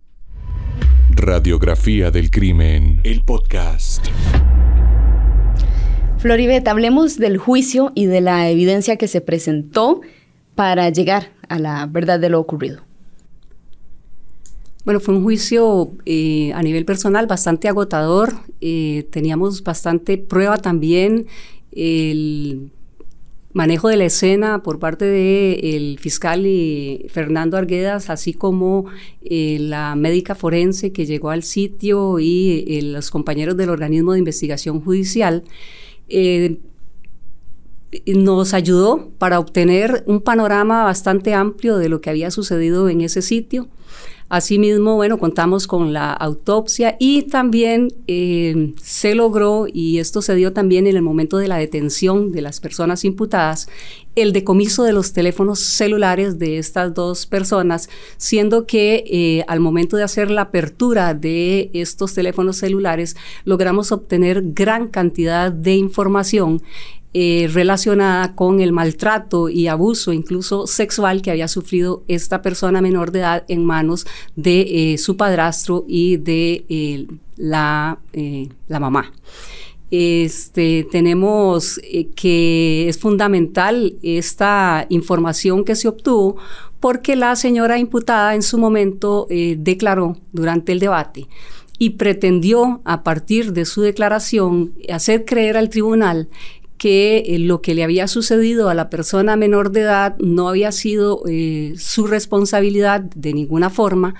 D: Radiografía del crimen, el podcast.
C: Floribet, hablemos del juicio y de la evidencia que se presentó para llegar a la verdad de lo ocurrido.
F: Bueno, fue un juicio a nivel personal bastante agotador. Teníamos bastante prueba también. El manejo de la escena por parte del fiscal Fernando Arguedas, así como la médica forense que llegó al sitio y los compañeros del organismo de investigación judicial, nos ayudó para obtener un panorama bastante amplio de lo que había sucedido en ese sitio. Asimismo, bueno, contamos con la autopsia y también se logró, y esto se dio también en el momento de la detención de las personas imputadas, el decomiso de los teléfonos celulares de estas dos personas, siendo que al momento de hacer la apertura de estos teléfonos celulares logramos obtener gran cantidad de información relacionada con el maltrato y abuso, incluso sexual, que había sufrido esta persona menor de edad en manos de su padrastro y de la mamá. Tenemos que es fundamental esta información que se obtuvo porque la señora imputada en su momento declaró durante el debate y pretendió, a partir de su declaración, hacer creer al tribunal que lo que le había sucedido a la persona menor de edad no había sido su responsabilidad de ninguna forma,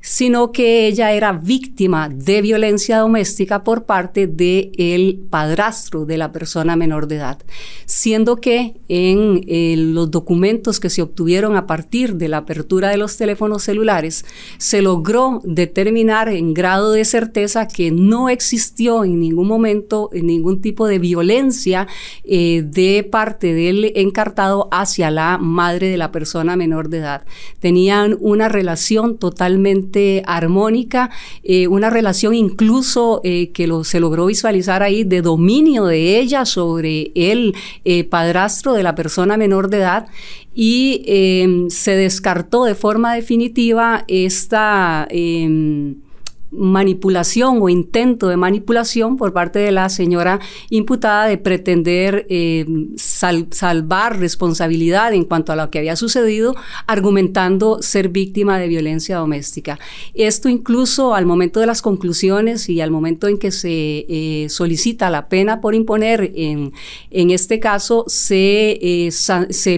F: sino que ella era víctima de violencia doméstica por parte del padrastro de la persona menor de edad, siendo que en los documentos que se obtuvieron a partir de la apertura de los teléfonos celulares se logró determinar en grado de certeza que no existió en ningún momento ningún tipo de violencia de parte del encartado hacia la madre de la persona menor de edad. Tenían una relación totalmente armónica, una relación incluso que se logró visualizar ahí de dominio de ella sobre el padrastro de la persona menor de edad, y se descartó de forma definitiva esta manipulación o intento de manipulación por parte de la señora imputada de pretender salvar responsabilidad en cuanto a lo que había sucedido, argumentando ser víctima de violencia doméstica. Esto incluso al momento de las conclusiones y al momento en que se solicita la pena por imponer en este caso, se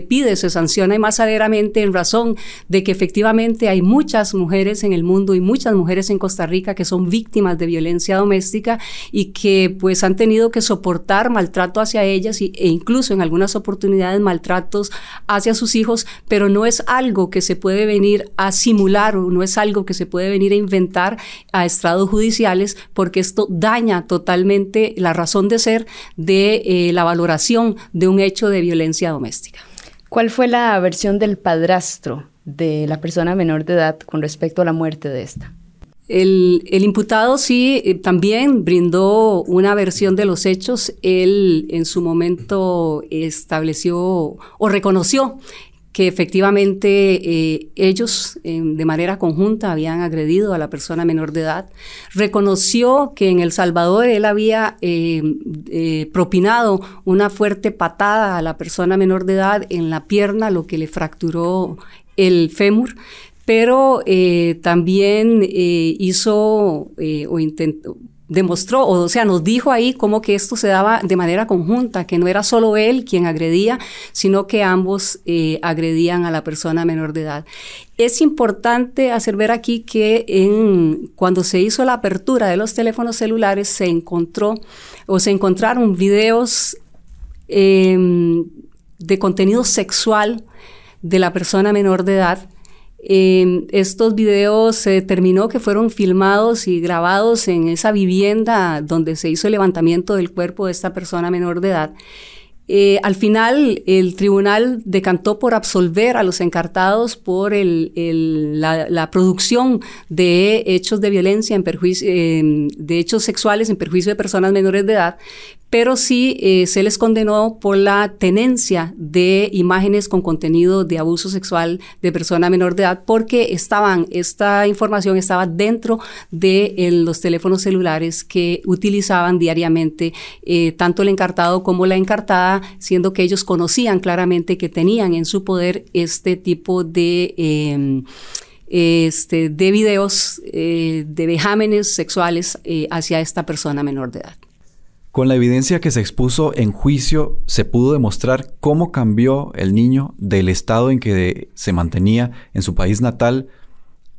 F: pide, se sanciona más severamente en razón de que efectivamente hay muchas mujeres en el mundo y muchas mujeres en Costa Rica que son víctimas de violencia doméstica y que pues han tenido que soportar maltrato hacia ellas e incluso en algunas oportunidades maltratos hacia sus hijos, pero no es algo que se puede venir a simular o no es algo que se puede venir a inventar a estrados judiciales, porque esto daña totalmente la razón de ser de la valoración de un hecho de violencia doméstica.
C: ¿Cuál fue la versión del padrastro de la persona menor de edad con respecto a la muerte de esta?
F: El imputado sí también brindó una versión de los hechos. Él en su momento estableció o reconoció que efectivamente ellos de manera conjunta habían agredido a la persona menor de edad. Reconoció que en El Salvador él había propinado una fuerte patada a la persona menor de edad en la pierna, lo que le fracturó el fémur. Pero también demostró, o sea, nos dijo ahí cómo que esto se daba de manera conjunta, que no era solo él quien agredía, sino que ambos agredían a la persona menor de edad. Es importante hacer ver aquí que cuando se hizo la apertura de los teléfonos celulares se encontraron videos de contenido sexual de la persona menor de edad. Estos videos se determinó que fueron filmados y grabados en esa vivienda donde se hizo el levantamiento del cuerpo de esta persona menor de edad. Al final, el tribunal decantó por absolver a los encartados por la producción de hechos de violencia en perjuicio, de hechos sexuales en perjuicio de personas menores de edad, pero sí se les condenó por la tenencia de imágenes con contenido de abuso sexual de persona menor de edad, porque esta información estaba dentro de los teléfonos celulares que utilizaban diariamente tanto el encartado como la encartada, siendo que ellos conocían claramente que tenían en su poder este tipo de videos de vejámenes sexuales hacia esta persona menor de edad.
E: Con la evidencia que se expuso en juicio, se pudo demostrar cómo cambió el niño del estado en que se mantenía en su país natal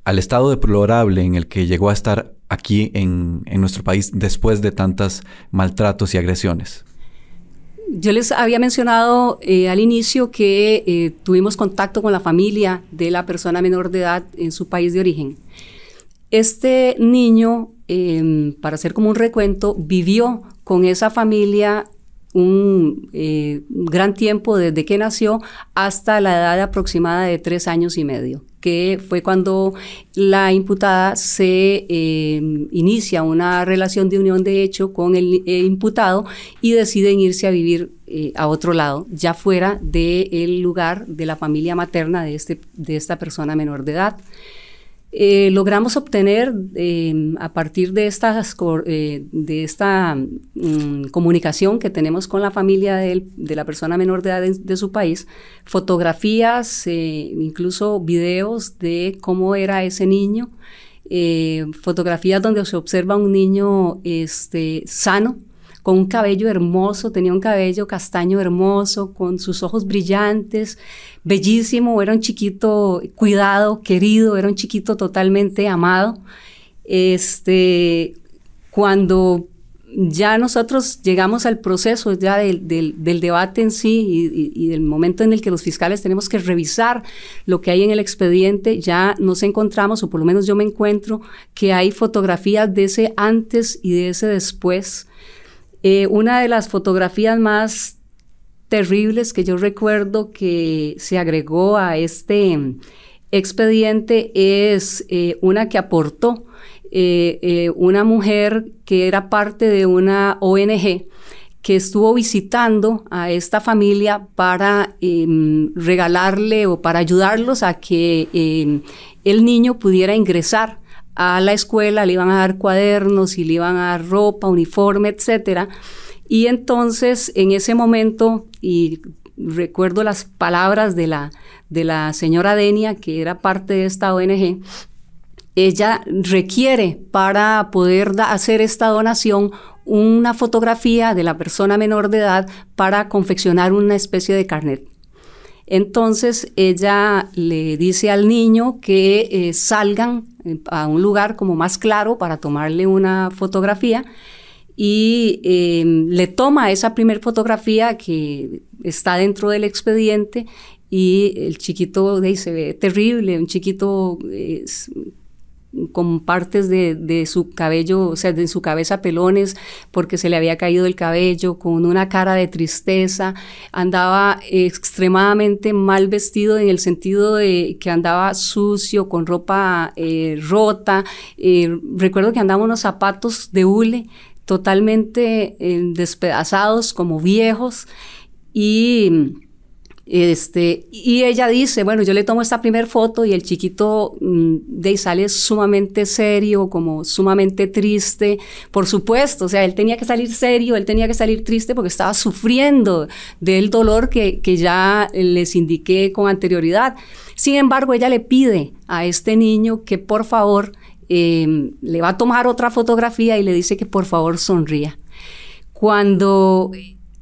E: al estado deplorable en el que llegó a estar aquí en nuestro país después de tantos maltratos y agresiones.
F: Yo les había mencionado al inicio que tuvimos contacto con la familia de la persona menor de edad en su país de origen. Este niño, para hacer como un recuento, vivió con esa familia un gran tiempo desde que nació hasta la edad aproximada de 3 años y medio, que fue cuando la imputada se inicia una relación de unión de hecho con el imputado y deciden irse a vivir a otro lado, ya fuera del lugar de la familia materna de esta persona menor de edad. Logramos obtener a partir de esta comunicación que tenemos con la familia de la persona menor de edad de su país, fotografías, incluso videos de cómo era ese niño, fotografías donde se observa un niño sano, con un cabello hermoso, tenía un cabello castaño hermoso, con sus ojos brillantes, bellísimo, era un chiquito cuidado, querido, era un chiquito totalmente amado. Cuando ya nosotros llegamos al proceso ya del debate en sí y del momento en el que los fiscales tenemos que revisar lo que hay en el expediente, ya nos encontramos, o por lo menos yo me encuentro, que hay fotografías de ese antes y de ese después. Una de las fotografías más terribles que yo recuerdo que se agregó a este expediente es una que aportó una mujer que era parte de una ONG que estuvo visitando a esta familia para regalarle o para ayudarlos a que el niño pudiera ingresar a la escuela, le iban a dar cuadernos y le iban a dar ropa, uniforme, etcétera. Y entonces, en ese momento, y recuerdo las palabras de la señora Denia, que era parte de esta ONG, ella requiere para poder hacer esta donación una fotografía de la persona menor de edad para confeccionar una especie de carnet. Entonces ella le dice al niño que salgan a un lugar como más claro para tomarle una fotografía y le toma esa primera fotografía que está dentro del expediente y el chiquito se ve terrible, un chiquito con partes de su cabello, o sea, de su cabeza pelones porque se le había caído el cabello, con una cara de tristeza, andaba extremadamente mal vestido en el sentido de que andaba sucio, con ropa rota, recuerdo que andaba unos zapatos de hule totalmente despedazados, como viejos, y ella dice, bueno, yo le tomo esta primera foto y el chiquito de ahí sale sumamente serio, como sumamente triste, por supuesto, o sea, él tenía que salir serio, él tenía que salir triste porque estaba sufriendo del dolor que ya les indiqué con anterioridad. Sin embargo, ella le pide a este niño que por favor le va a tomar otra fotografía y le dice que por favor sonría. Cuando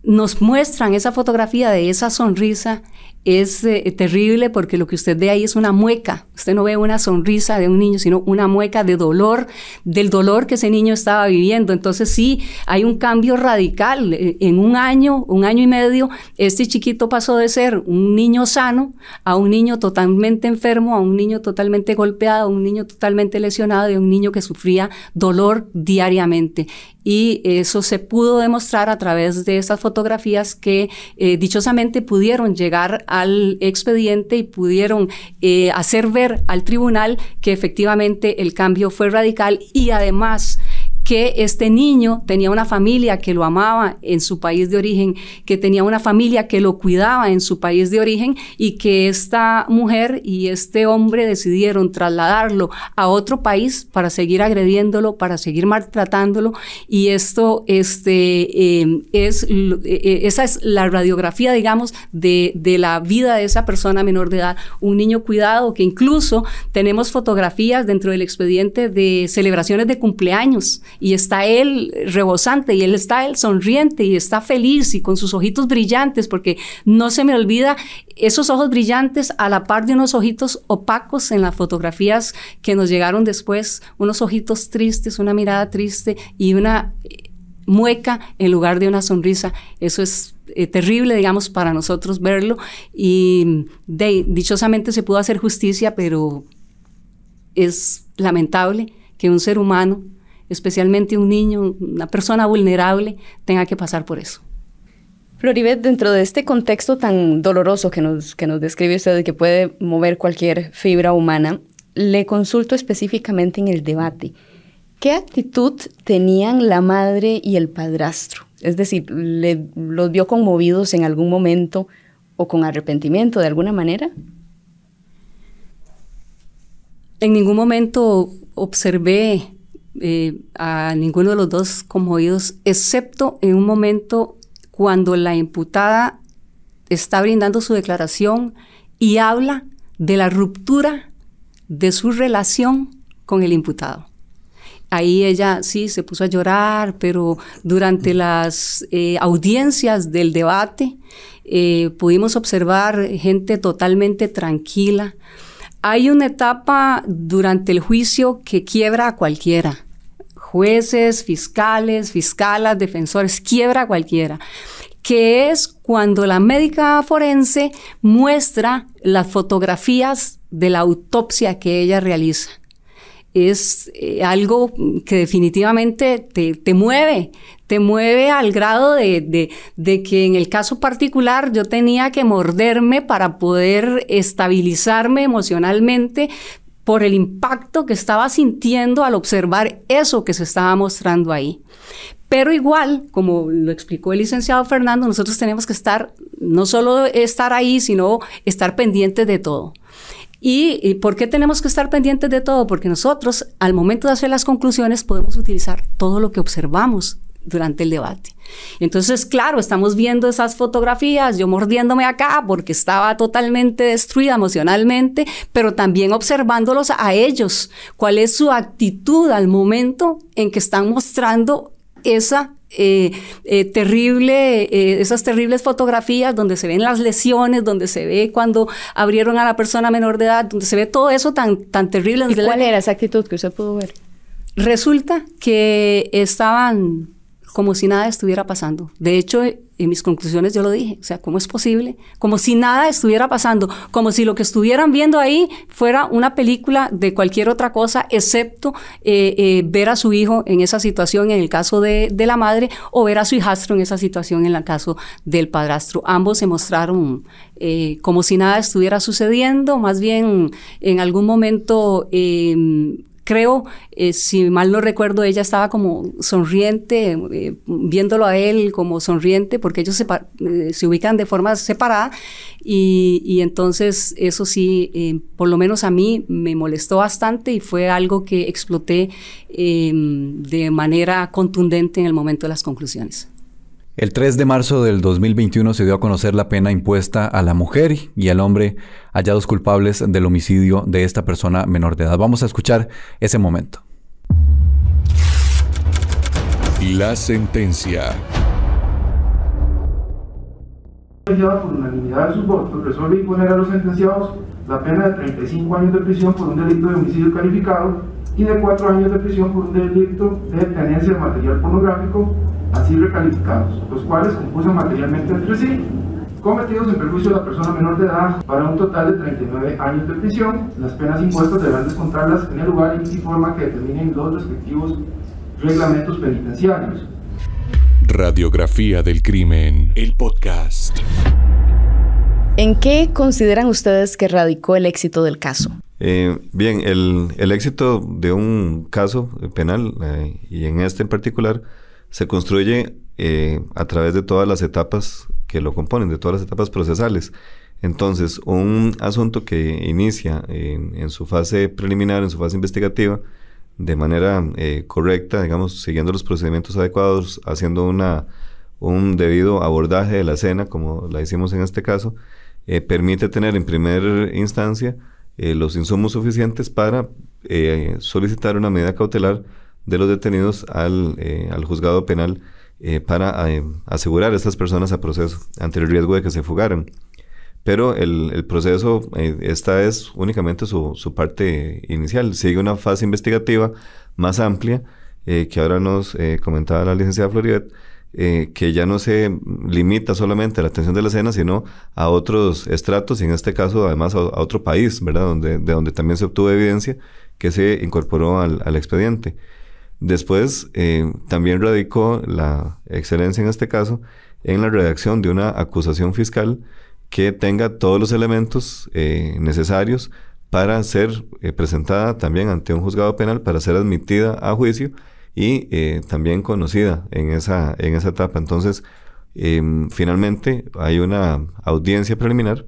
F: nos muestran esa fotografía de esa sonrisa, es terrible porque lo que usted ve ahí es una mueca. Usted no ve una sonrisa de un niño, sino una mueca de dolor, del dolor que ese niño estaba viviendo. Entonces sí, hay un cambio radical. En un año y medio, este chiquito pasó de ser un niño sano a un niño totalmente enfermo, a un niño totalmente golpeado, a un niño totalmente lesionado y a un niño que sufría dolor diariamente. Y eso se pudo demostrar a través de estas fotografías que dichosamente pudieron llegar al expediente y pudieron hacer ver al tribunal que efectivamente el cambio fue radical y además que este niño tenía una familia que lo amaba en su país de origen, que tenía una familia que lo cuidaba en su país de origen y que esta mujer y este hombre decidieron trasladarlo a otro país para seguir agrediéndolo, para seguir maltratándolo y esto esa es la radiografía, digamos, de la vida de esa persona menor de edad, un niño cuidado que incluso tenemos fotografías dentro del expediente de celebraciones de cumpleaños y está él rebosante y está él sonriente y está feliz y con sus ojitos brillantes, porque no se me olvida esos ojos brillantes a la par de unos ojitos opacos en las fotografías que nos llegaron después, unos ojitos tristes, una mirada triste y una mueca en lugar de una sonrisa. Eso es terrible, digamos, para nosotros verlo y dichosamente se pudo hacer justicia, pero es lamentable que un ser humano, especialmente un niño, una persona vulnerable, tenga que pasar por eso.
C: Floribet, dentro de este contexto tan doloroso que nos describe usted, que puede mover cualquier fibra humana, le consulto específicamente en el debate. ¿Qué actitud tenían la madre y el padrastro? Es decir, ¿los vio conmovidos en algún momento o con arrepentimiento de alguna manera?
F: En ningún momento observé a ninguno de los dos conmovidos, excepto en un momento cuando la imputada está brindando su declaración y habla de la ruptura de su relación con el imputado. Ahí ella sí se puso a llorar, pero durante las audiencias del debate pudimos observar gente totalmente tranquila. Hay una etapa durante el juicio que quiebra a cualquiera. Jueces, fiscales, fiscalas, defensores, quiebra a cualquiera. Que es cuando la médica forense muestra las fotografías de la autopsia que ella realiza. Es algo que definitivamente te mueve al grado de que en el caso particular yo tenía que morderme para poder estabilizarme emocionalmente por el impacto que estaba sintiendo al observar eso que se estaba mostrando ahí. Pero igual, como lo explicó el licenciado Fernando, nosotros tenemos que no solo estar ahí, sino estar pendientes de todo. ¿Y por qué tenemos que estar pendientes de todo? Porque nosotros, al momento de hacer las conclusiones, podemos utilizar todo lo que observamos durante el debate. Entonces, claro, estamos viendo esas fotografías, yo mordiéndome acá porque estaba totalmente destruida emocionalmente, pero también observándolos a ellos, cuál es su actitud al momento en que están mostrando esas terribles fotografías donde se ven las lesiones, donde se ve cuando abrieron a la persona menor de edad, donde se ve todo eso tan terrible.
C: ¿Y cuál era esa actitud que usted pudo ver?
F: Resulta que estaban como si nada estuviera pasando. De hecho, en mis conclusiones yo lo dije, o sea, ¿cómo es posible? Como si nada estuviera pasando, como si lo que estuvieran viendo ahí fuera una película de cualquier otra cosa, excepto ver a su hijo en esa situación en el caso de la madre, o ver a su hijastro en esa situación en el caso del padrastro. Ambos se mostraron como si nada estuviera sucediendo, más bien en algún momento... Creo, si mal no recuerdo, ella estaba como sonriente, viéndolo a él como sonriente, porque ellos se ubican de forma separada, y entonces eso sí, por lo menos a mí me molestó bastante y fue algo que exploté de manera contundente en el momento de las conclusiones.
E: El 3 de marzo del 2021 se dio a conocer la pena impuesta a la mujer y al hombre hallados culpables del homicidio de esta persona menor de edad. Vamos a escuchar ese momento.
D: La sentencia.
I: Por unanimidad de sus votos, resuelve imponer a los sentenciados la pena de 35 años de prisión por un delito de homicidio calificado y de 4 años de prisión por un delito de tenencia de material pornográfico, así recalificados, los cuales concursan materialmente entre sí, cometidos en perjuicio de la persona menor de edad, para un total de 39 años de prisión. Las penas impuestas deberán descontarlas en el lugar y forma que determinen los respectivos reglamentos penitenciarios.
D: Radiografía del crimen, el podcast.
C: ¿En qué consideran ustedes que radicó el éxito del caso?
A: Bien, el éxito de un caso penal, y en este en particular, se construye a través de todas las etapas que lo componen, de todas las etapas procesales. Entonces, un asunto que inicia en su fase preliminar, en su fase investigativa, de manera correcta, digamos, siguiendo los procedimientos adecuados, haciendo un debido abordaje de la escena, como la hicimos en este caso, permite tener en primera instancia los insumos suficientes para solicitar una medida cautelar de los detenidos al juzgado penal para asegurar a estas personas a proceso ante el riesgo de que se fugaran. Pero el proceso, esta es únicamente su parte inicial. Sigue una fase investigativa más amplia que ahora nos comentaba la licenciada Floribet, que ya no se limita solamente a la atención de la escena, sino a otros estratos y en este caso además a otro país, ¿verdad? De donde también se obtuvo evidencia que se incorporó al expediente. Después también radicó la excelencia en este caso en la redacción de una acusación fiscal que tenga todos los elementos necesarios para ser presentada también ante un juzgado penal, para ser admitida a juicio y también conocida en esa etapa. Entonces, finalmente hay una audiencia preliminar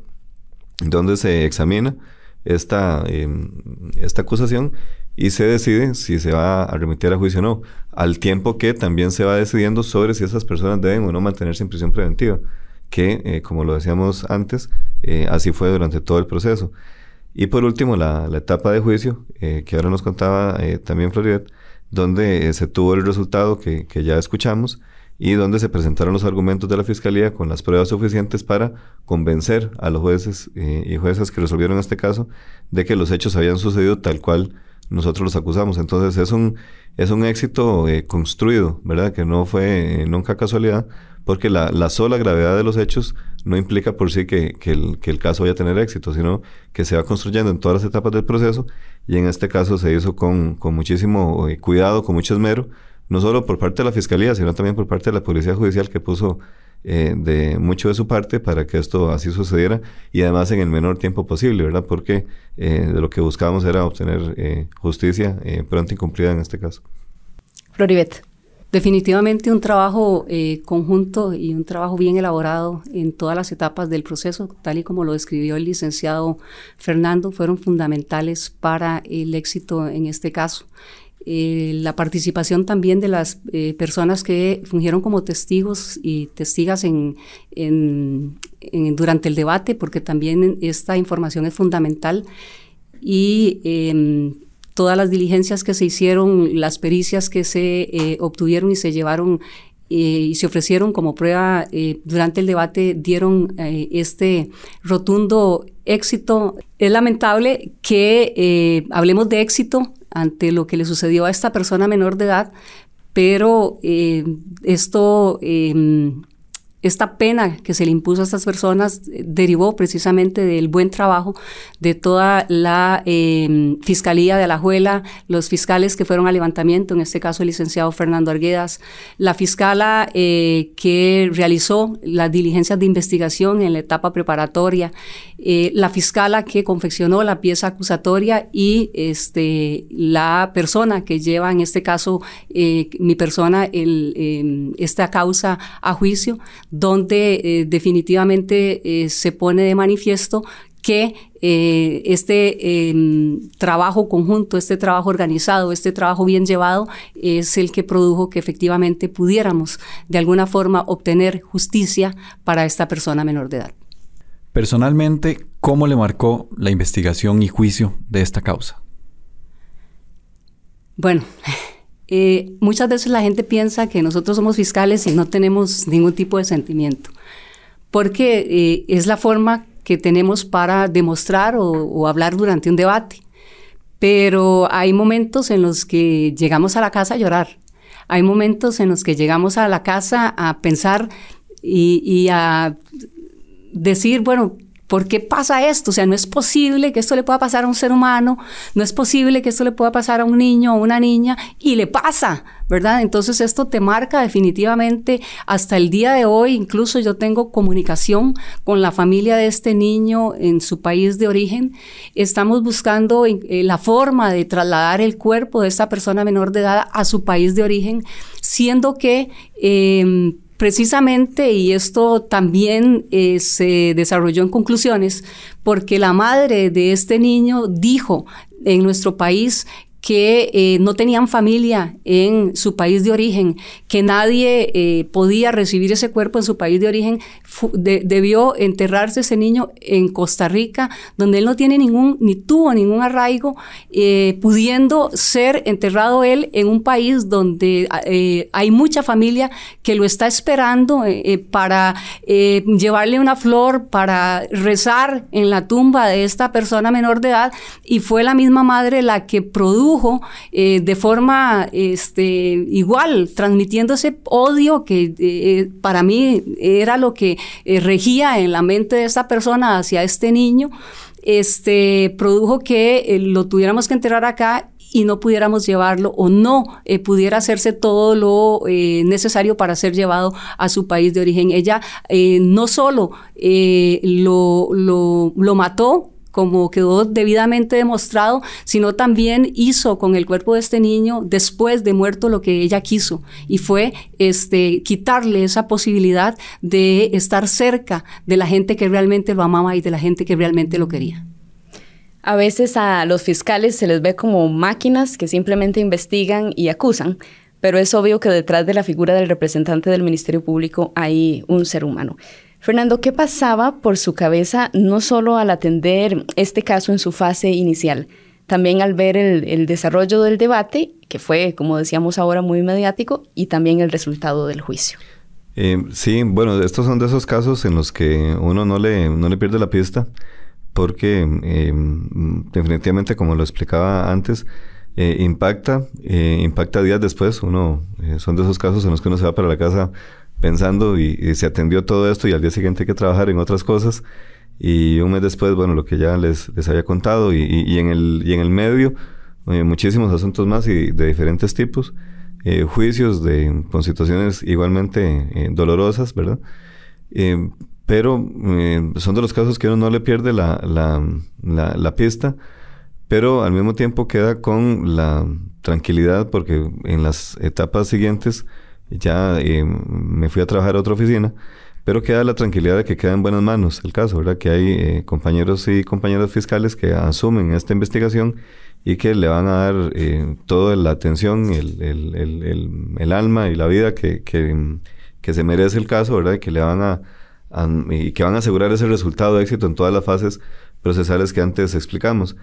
A: donde se examina esta acusación y se decide si se va a remitir a juicio o no, al tiempo que también se va decidiendo sobre si esas personas deben o no mantenerse en prisión preventiva, que como lo decíamos antes, así fue durante todo el proceso. Y por último, la etapa de juicio, que ahora nos contaba también Floribet, donde se tuvo el resultado que ya escuchamos y donde se presentaron los argumentos de la Fiscalía con las pruebas suficientes para convencer a los jueces y juezas que resolvieron este caso de que los hechos habían sucedido tal cual nosotros los acusamos. Entonces es un éxito construido, ¿verdad? Que no fue nunca casualidad, porque la sola gravedad de los hechos no implica por sí que el caso vaya a tener éxito, sino que se va construyendo en todas las etapas del proceso, y en este caso se hizo con muchísimo cuidado, con mucho esmero, no solo por parte de la Fiscalía, sino también por parte de la Policía Judicial, que puso de mucho de su parte para que esto así sucediera, y además en el menor tiempo posible, ¿verdad? Porque de lo que buscábamos era obtener justicia pronta y cumplida en este caso.
C: Floribet.
F: Definitivamente un trabajo conjunto y un trabajo bien elaborado en todas las etapas del proceso, tal y como lo describió el licenciado Fernando, fueron fundamentales para el éxito en este caso. La participación también de las personas que fungieron como testigos y testigas durante el debate, porque también esta información es fundamental, y todas las diligencias que se hicieron, las pericias que se obtuvieron y se llevaron y se ofrecieron como prueba durante el debate dieron este rotundo éxito. Es lamentable que hablemos de éxito ante lo que le sucedió a esta persona menor de edad, pero esta pena que se le impuso a estas personas derivó precisamente del buen trabajo de toda la Fiscalía de Alajuela, los fiscales que fueron al levantamiento, en este caso el licenciado Fernando Arguedas, la fiscala que realizó las diligencias de investigación en la etapa preparatoria, la fiscala que confeccionó la pieza acusatoria y la persona que lleva, en este caso mi persona, esta causa a juicio, donde definitivamente se pone de manifiesto que este trabajo conjunto, este trabajo organizado, este trabajo bien llevado es el que produjo que efectivamente pudiéramos de alguna forma obtener justicia para esta persona menor de edad.
E: Personalmente, ¿cómo le marcó la investigación y juicio de esta causa?
F: Bueno, muchas veces la gente piensa que nosotros somos fiscales y no tenemos ningún tipo de sentimiento, porque es la forma que tenemos para demostrar o hablar durante un debate. Pero hay momentos en los que llegamos a la casa a llorar, hay momentos en los que llegamos a la casa a pensar y a decir, bueno, ¿por qué pasa esto? O sea, no es posible que esto le pueda pasar a un ser humano, no es posible que esto le pueda pasar a un niño o una niña, y le pasa, ¿verdad? Entonces esto te marca definitivamente hasta el día de hoy. Incluso yo tengo comunicación con la familia de este niño en su país de origen. Estamos buscando la forma de trasladar el cuerpo de esta persona menor de edad a su país de origen, siendo que precisamente, y esto también se desarrolló en conclusiones, porque la madre de este niño dijo en nuestro país que no tenían familia en su país de origen, que nadie podía recibir ese cuerpo en su país de origen, debió enterrarse ese niño en Costa Rica, donde él no tiene ni tuvo ningún arraigo, pudiendo ser enterrado él en un país donde hay mucha familia que lo está esperando para llevarle una flor, para rezar en la tumba de esta persona menor de edad, y fue la misma madre la que produjo de forma igual, transmitiendo ese odio que para mí era lo que regía en la mente de esta persona hacia este niño, produjo que lo tuviéramos que enterrar acá y no pudiéramos llevarlo, o no pudiera hacerse todo lo necesario para ser llevado a su país de origen. Ella no solo lo mató, como quedó debidamente demostrado, sino también hizo con el cuerpo de este niño, después de muerto, lo que ella quiso, y fue quitarle esa posibilidad de estar cerca de la gente que realmente lo amaba y de la gente que realmente lo quería.
C: A veces a los fiscales se les ve como máquinas que simplemente investigan y acusan, pero es obvio que detrás de la figura del representante del Ministerio Público hay un ser humano. Fernando, ¿qué pasaba por su cabeza no solo al atender este caso en su fase inicial, también al ver el desarrollo del debate, que fue, como decíamos ahora, muy mediático, y también el resultado del juicio?
A: Sí, bueno, estos son de esos casos en los que uno no le pierde la pista, porque definitivamente, como lo explicaba antes, impacta días después. Son de esos casos en los que uno se va para la casa pensando y se atendió todo esto y al día siguiente hay que trabajar en otras cosas. Y un mes después, bueno, lo que ya les había contado y en el medio, muchísimos asuntos más y de diferentes tipos, juicios con situaciones igualmente dolorosas, ¿verdad? Pero son de los casos que uno no le pierde la pista, pero al mismo tiempo queda con la tranquilidad porque en las etapas siguientes ya me fui a trabajar a otra oficina, pero queda la tranquilidad de que queda en buenas manos el caso, ¿verdad? Que hay compañeros y compañeras fiscales que asumen esta investigación y que le van a dar toda la atención, el alma y la vida que se merece el caso, ¿verdad? Y que le van y que van a asegurar ese resultado de éxito en todas las fases procesales que antes explicamos.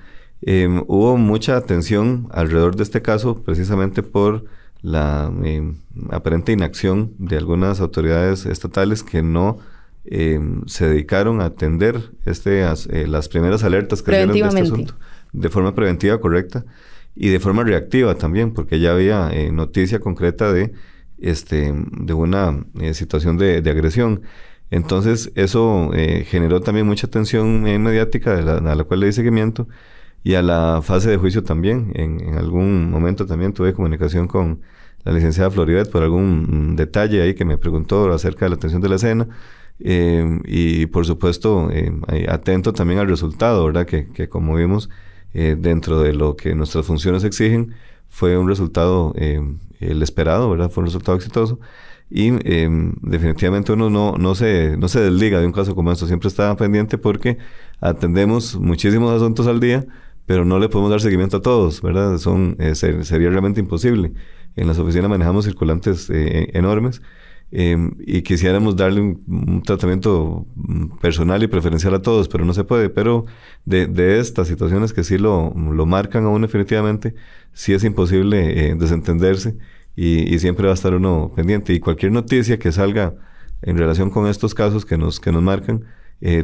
A: Hubo mucha atención alrededor de este caso precisamente por la aparente inacción de algunas autoridades estatales que no se dedicaron a atender las primeras alertas que dieron de este asunto de forma preventiva correcta y de forma reactiva también, porque ya había noticia concreta de una situación de agresión. Entonces eso generó también mucha atención mediática a la cual le di seguimiento, y a la fase de juicio también. En algún momento también tuve comunicación con la licenciada Floribet por algún detalle ahí que me preguntó acerca de la atención de la escena, y por supuesto atento también al resultado, ¿verdad? Que como vimos, dentro de lo que nuestras funciones exigen, fue un resultado el esperado, ¿verdad? Fue un resultado exitoso. Y definitivamente uno no se desliga de un caso como esto, siempre está pendiente porque atendemos muchísimos asuntos al día, pero no le podemos dar seguimiento a todos, ¿verdad? Sería realmente imposible. En las oficinas manejamos circulantes enormes, y quisiéramos darle un tratamiento personal y preferencial a todos, pero no se puede. Pero de estas situaciones que sí lo marcan a uno definitivamente, sí es imposible desentenderse, y siempre va a estar uno pendiente. Y cualquier noticia que salga en relación con estos casos que nos marcan,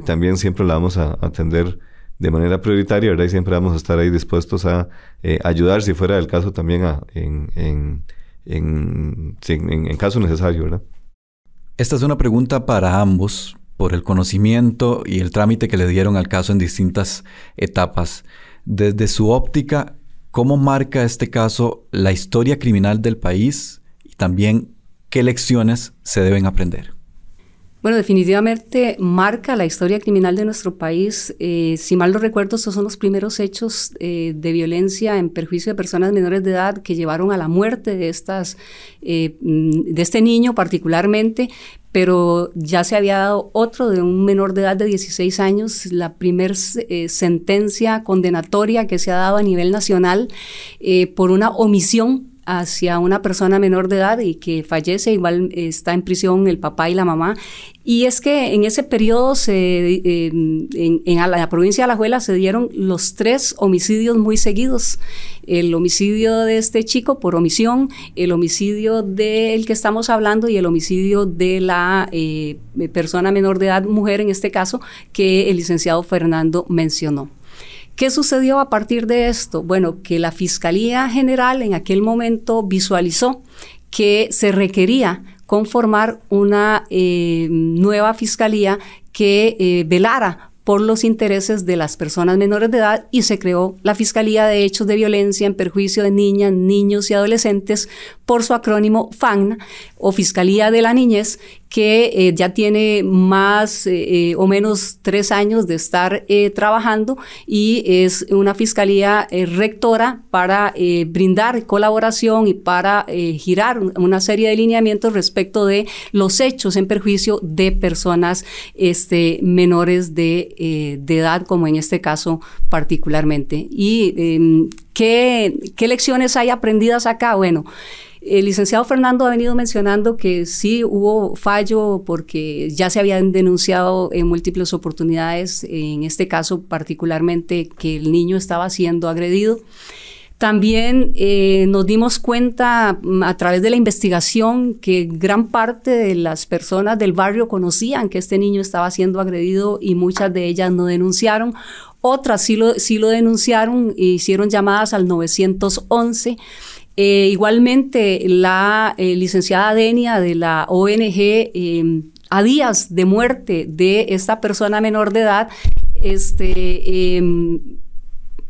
A: también siempre la vamos a atender de manera prioritaria, ¿verdad? Y siempre vamos a estar ahí dispuestos a ayudar, si fuera el caso, también en caso necesario, ¿verdad?
E: Esta es una pregunta para ambos, por el conocimiento y el trámite que le dieron al caso en distintas etapas. Desde su óptica, ¿cómo marca este caso la historia criminal del país y también qué lecciones se deben aprender?
F: Bueno, definitivamente marca la historia criminal de nuestro país. Si mal no recuerdo, estos son los primeros hechos de violencia en perjuicio de personas menores de edad que llevaron a la muerte de este niño particularmente, pero ya se había dado otro de un menor de edad de 16 años, la primer sentencia condenatoria que se ha dado a nivel nacional por una omisión hacia una persona menor de edad y que fallece. Igual está en prisión el papá y la mamá. Y es que en ese periodo en la provincia de Alajuela se dieron los 3 homicidios muy seguidos. El homicidio de este chico por omisión, el homicidio del que estamos hablando y el homicidio de la persona menor de edad, mujer en este caso, que el licenciado Fernando mencionó. ¿Qué sucedió a partir de esto? Bueno, que la Fiscalía General en aquel momento visualizó que se requería conformar una nueva fiscalía que velara por los intereses de las personas menores de edad, y se creó la Fiscalía de Hechos de Violencia en Perjuicio de Niñas, Niños y Adolescentes, por su acrónimo FANNA, o Fiscalía de la Niñez, que ya tiene más o menos 3 años de estar trabajando, y es una fiscalía rectora para brindar colaboración y para girar una serie de lineamientos respecto de los hechos en perjuicio de personas menores de edad, como en este caso particularmente. ¿Y qué lecciones hay aprendidas acá? Bueno, El licenciado Fernando ha venido mencionando que sí hubo fallo porque ya se habían denunciado en múltiples oportunidades, en este caso particularmente, que el niño estaba siendo agredido. También nos dimos cuenta a través de la investigación que gran parte de las personas del barrio conocían que este niño estaba siendo agredido y muchas de ellas no denunciaron. Otras sí lo denunciaron e hicieron llamadas al 911. Igualmente, la licenciada Denia de la ONG, a días de muerte de esta persona menor de edad,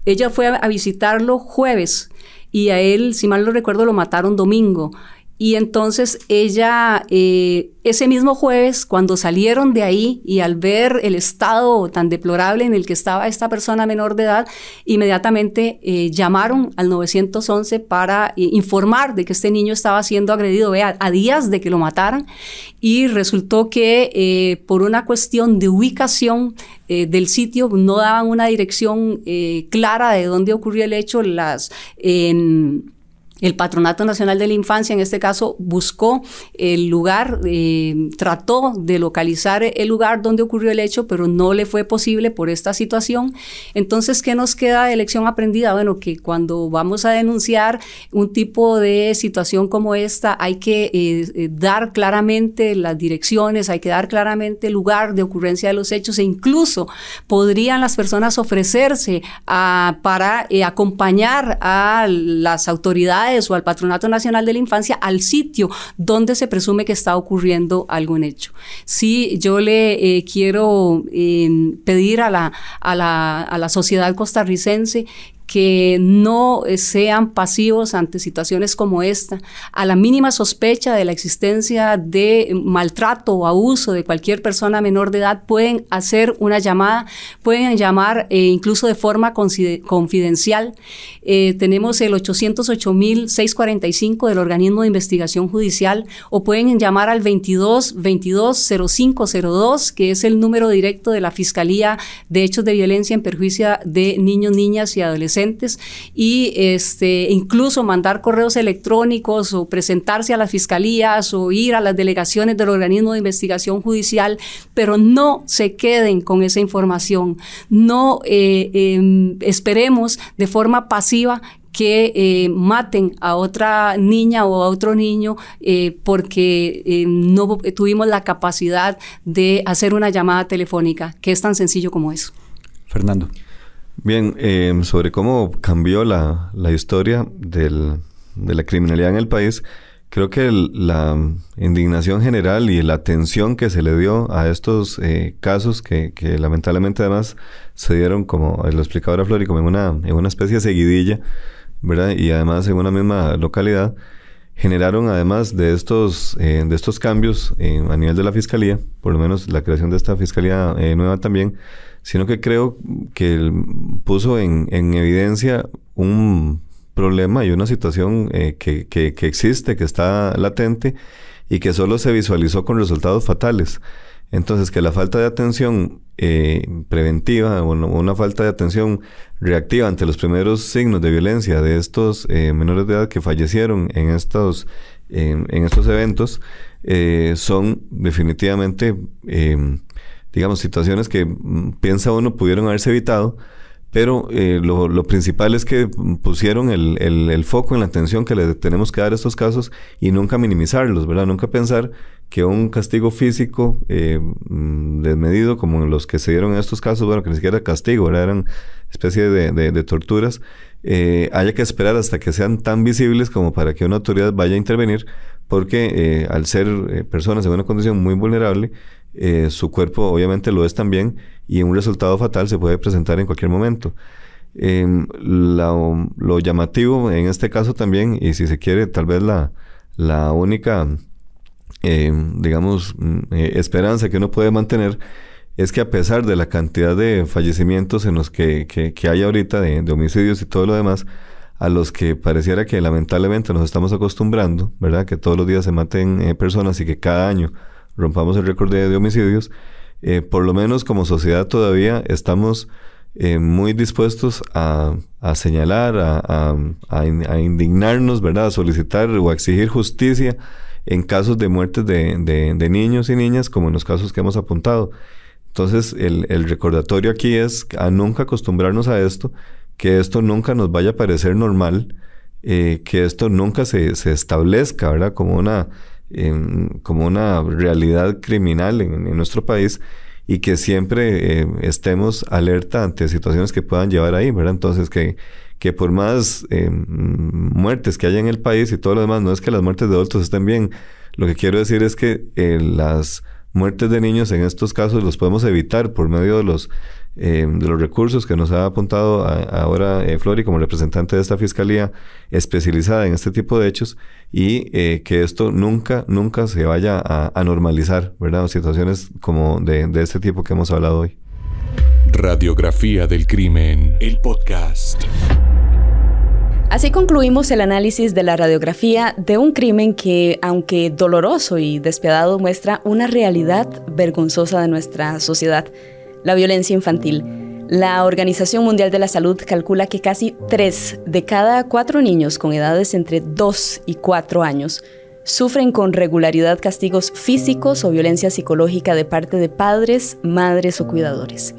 F: ella fue a visitarlo jueves y a él, si mal no recuerdo, lo mataron domingo. Y entonces ella, ese mismo jueves, cuando salieron de ahí y al ver el estado tan deplorable en el que estaba esta persona menor de edad, inmediatamente llamaron al 911 para informar de que este niño estaba siendo agredido, a días de que lo mataran. Y resultó que por una cuestión de ubicación del sitio, no daban una dirección clara de dónde ocurrió el hecho. El Patronato Nacional de la Infancia, en este caso, buscó el lugar, trató de localizar el lugar donde ocurrió el hecho, pero no le fue posible por esta situación. Entonces, ¿qué nos queda de lección aprendida? Bueno, que cuando vamos a denunciar un tipo de situación como esta, hay que dar claramente las direcciones, hay que dar claramente el lugar de ocurrencia de los hechos, e incluso podrían las personas ofrecerse para acompañar a las autoridades o al Patronato Nacional de la Infancia al sitio donde se presume que está ocurriendo algún hecho. Sí, yo le quiero pedir a la sociedad costarricense que no sean pasivos ante situaciones como esta. A la mínima sospecha de la existencia de maltrato o abuso de cualquier persona menor de edad, pueden hacer una llamada, pueden llamar incluso de forma confidencial. Tenemos el 808.645 del Organismo de Investigación Judicial, o pueden llamar al 22-22-0502, que es el número directo de la Fiscalía de Hechos de Violencia en Perjuicio de Niños, Niñas y Adolescentes. Y incluso mandar correos electrónicos o presentarse a las fiscalías o ir a las delegaciones del organismo de investigación judicial, pero no se queden con esa información. No esperemos de forma pasiva que maten a otra niña o a otro niño porque no tuvimos la capacidad de hacer una llamada telefónica, que es tan sencillo como eso.
E: Fernando.
A: Bien, sobre cómo cambió la historia de la criminalidad en el país, creo que la indignación general y la atención que se le dio a estos casos que lamentablemente además se dieron, como lo explicaba ahora Flori, como en una especie de seguidilla, ¿verdad? Y además en una misma localidad, generaron además de estos cambios a nivel de la Fiscalía, por lo menos la creación de esta Fiscalía nueva también, sino que creo que puso en evidencia un problema y una situación que existe, que está latente y que solo se visualizó con resultados fatales. Entonces, que la falta de atención preventiva o una falta de atención reactiva ante los primeros signos de violencia de estos menores de edad que fallecieron en estos eventos son definitivamente digamos, situaciones que piensa uno pudieron haberse evitado, pero lo principal es que pusieron el foco en la atención que le tenemos que dar a estos casos y nunca minimizarlos, ¿verdad? Nunca pensar que un castigo físico desmedido, como los que se dieron en estos casos, bueno, que ni siquiera castigo, ¿verdad? Eran especie de torturas, haya que esperar hasta que sean tan visibles como para que una autoridad vaya a intervenir, porque al ser personas en una condición muy vulnerable, su cuerpo obviamente lo es también, y un resultado fatal se puede presentar en cualquier momento. Lo llamativo en este caso también, y si se quiere tal vez la única digamos esperanza que uno puede mantener, es que a pesar de la cantidad de fallecimientos en los que hay ahorita, de homicidios y todo lo demás, a los que pareciera que lamentablemente nos estamos acostumbrando, ¿verdad? Que todos los días se maten personas y que cada año rompamos el récord de homicidios, por lo menos como sociedad todavía estamos muy dispuestos a señalar, a indignarnos, ¿verdad? A solicitar o a exigir justicia en casos de muertes de niños y niñas, como en los casos que hemos apuntado. Entonces, el recordatorio aquí es a nunca acostumbrarnos a esto, que esto nunca nos vaya a parecer normal, que esto nunca se establezca, ¿verdad? Como una realidad criminal en nuestro país, y que siempre estemos alerta ante situaciones que puedan llevar ahí, ¿verdad? Entonces, que por más muertes que haya en el país y todo lo demás, no es que las muertes de adultos estén bien. Lo que quiero decir es que las muertes de niños en estos casos los podemos evitar por medio de los recursos que nos ha apuntado ahora Flori como representante de esta fiscalía especializada en este tipo de hechos, y que esto nunca se vaya a normalizar, ¿verdad? Situaciones como de este tipo que hemos hablado hoy.
D: Radiografía del crimen, el podcast.
C: Así concluimos el análisis de la radiografía de un crimen que, aunque doloroso y despiadado, muestra una realidad vergonzosa de nuestra sociedad: la violencia infantil. La Organización Mundial de la Salud calcula que casi 3 de cada 4 niños con edades entre 2 y 4 años sufren con regularidad castigos físicos o violencia psicológica de parte de padres, madres o cuidadores.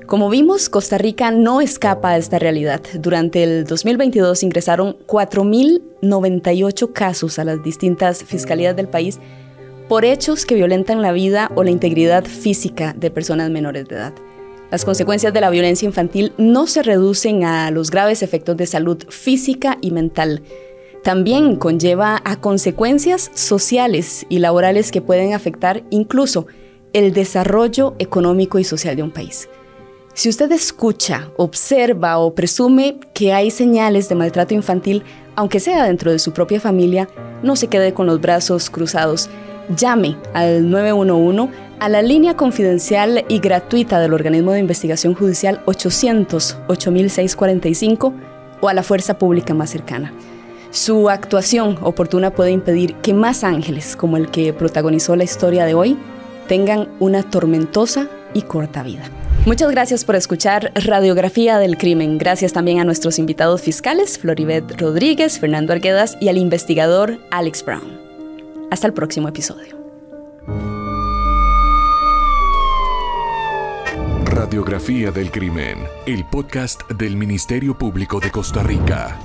C: Como vimos, Costa Rica no escapa a esta realidad. Durante el 2022 ingresaron 4.098 casos a las distintas fiscalías del país por hechos que violentan la vida o la integridad física de personas menores de edad. Las consecuencias de la violencia infantil no se reducen a los graves efectos de salud física y mental. También conlleva a consecuencias sociales y laborales que pueden afectar incluso el desarrollo económico y social de un país. Si usted escucha, observa o presume que hay señales de maltrato infantil, aunque sea dentro de su propia familia, no se quede con los brazos cruzados. Llame al 911, a la línea confidencial y gratuita del organismo de investigación judicial 800-8645 o a la fuerza pública más cercana. Su actuación oportuna puede impedir que más ángeles, como el que protagonizó la historia de hoy, tengan una tormentosa y corta vida. Muchas gracias por escuchar Radiografía del Crimen. Gracias también a nuestros invitados fiscales, Floribet Rodríguez, Fernando Arguedas y al investigador Alex Brown. Hasta el próximo episodio.
D: Radiografía del Crimen, el podcast del Ministerio Público de Costa Rica.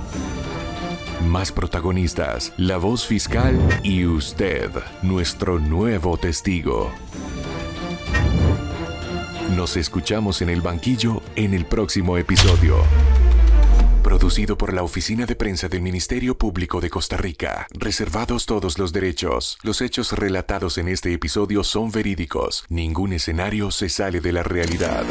D: Más protagonistas, la voz fiscal y usted, nuestro nuevo testigo. Nos escuchamos en el banquillo en el próximo episodio. Producido por la Oficina de Prensa del Ministerio Público de Costa Rica. Reservados todos los derechos. Los hechos relatados en este episodio son verídicos. Ningún escenario se sale de la realidad.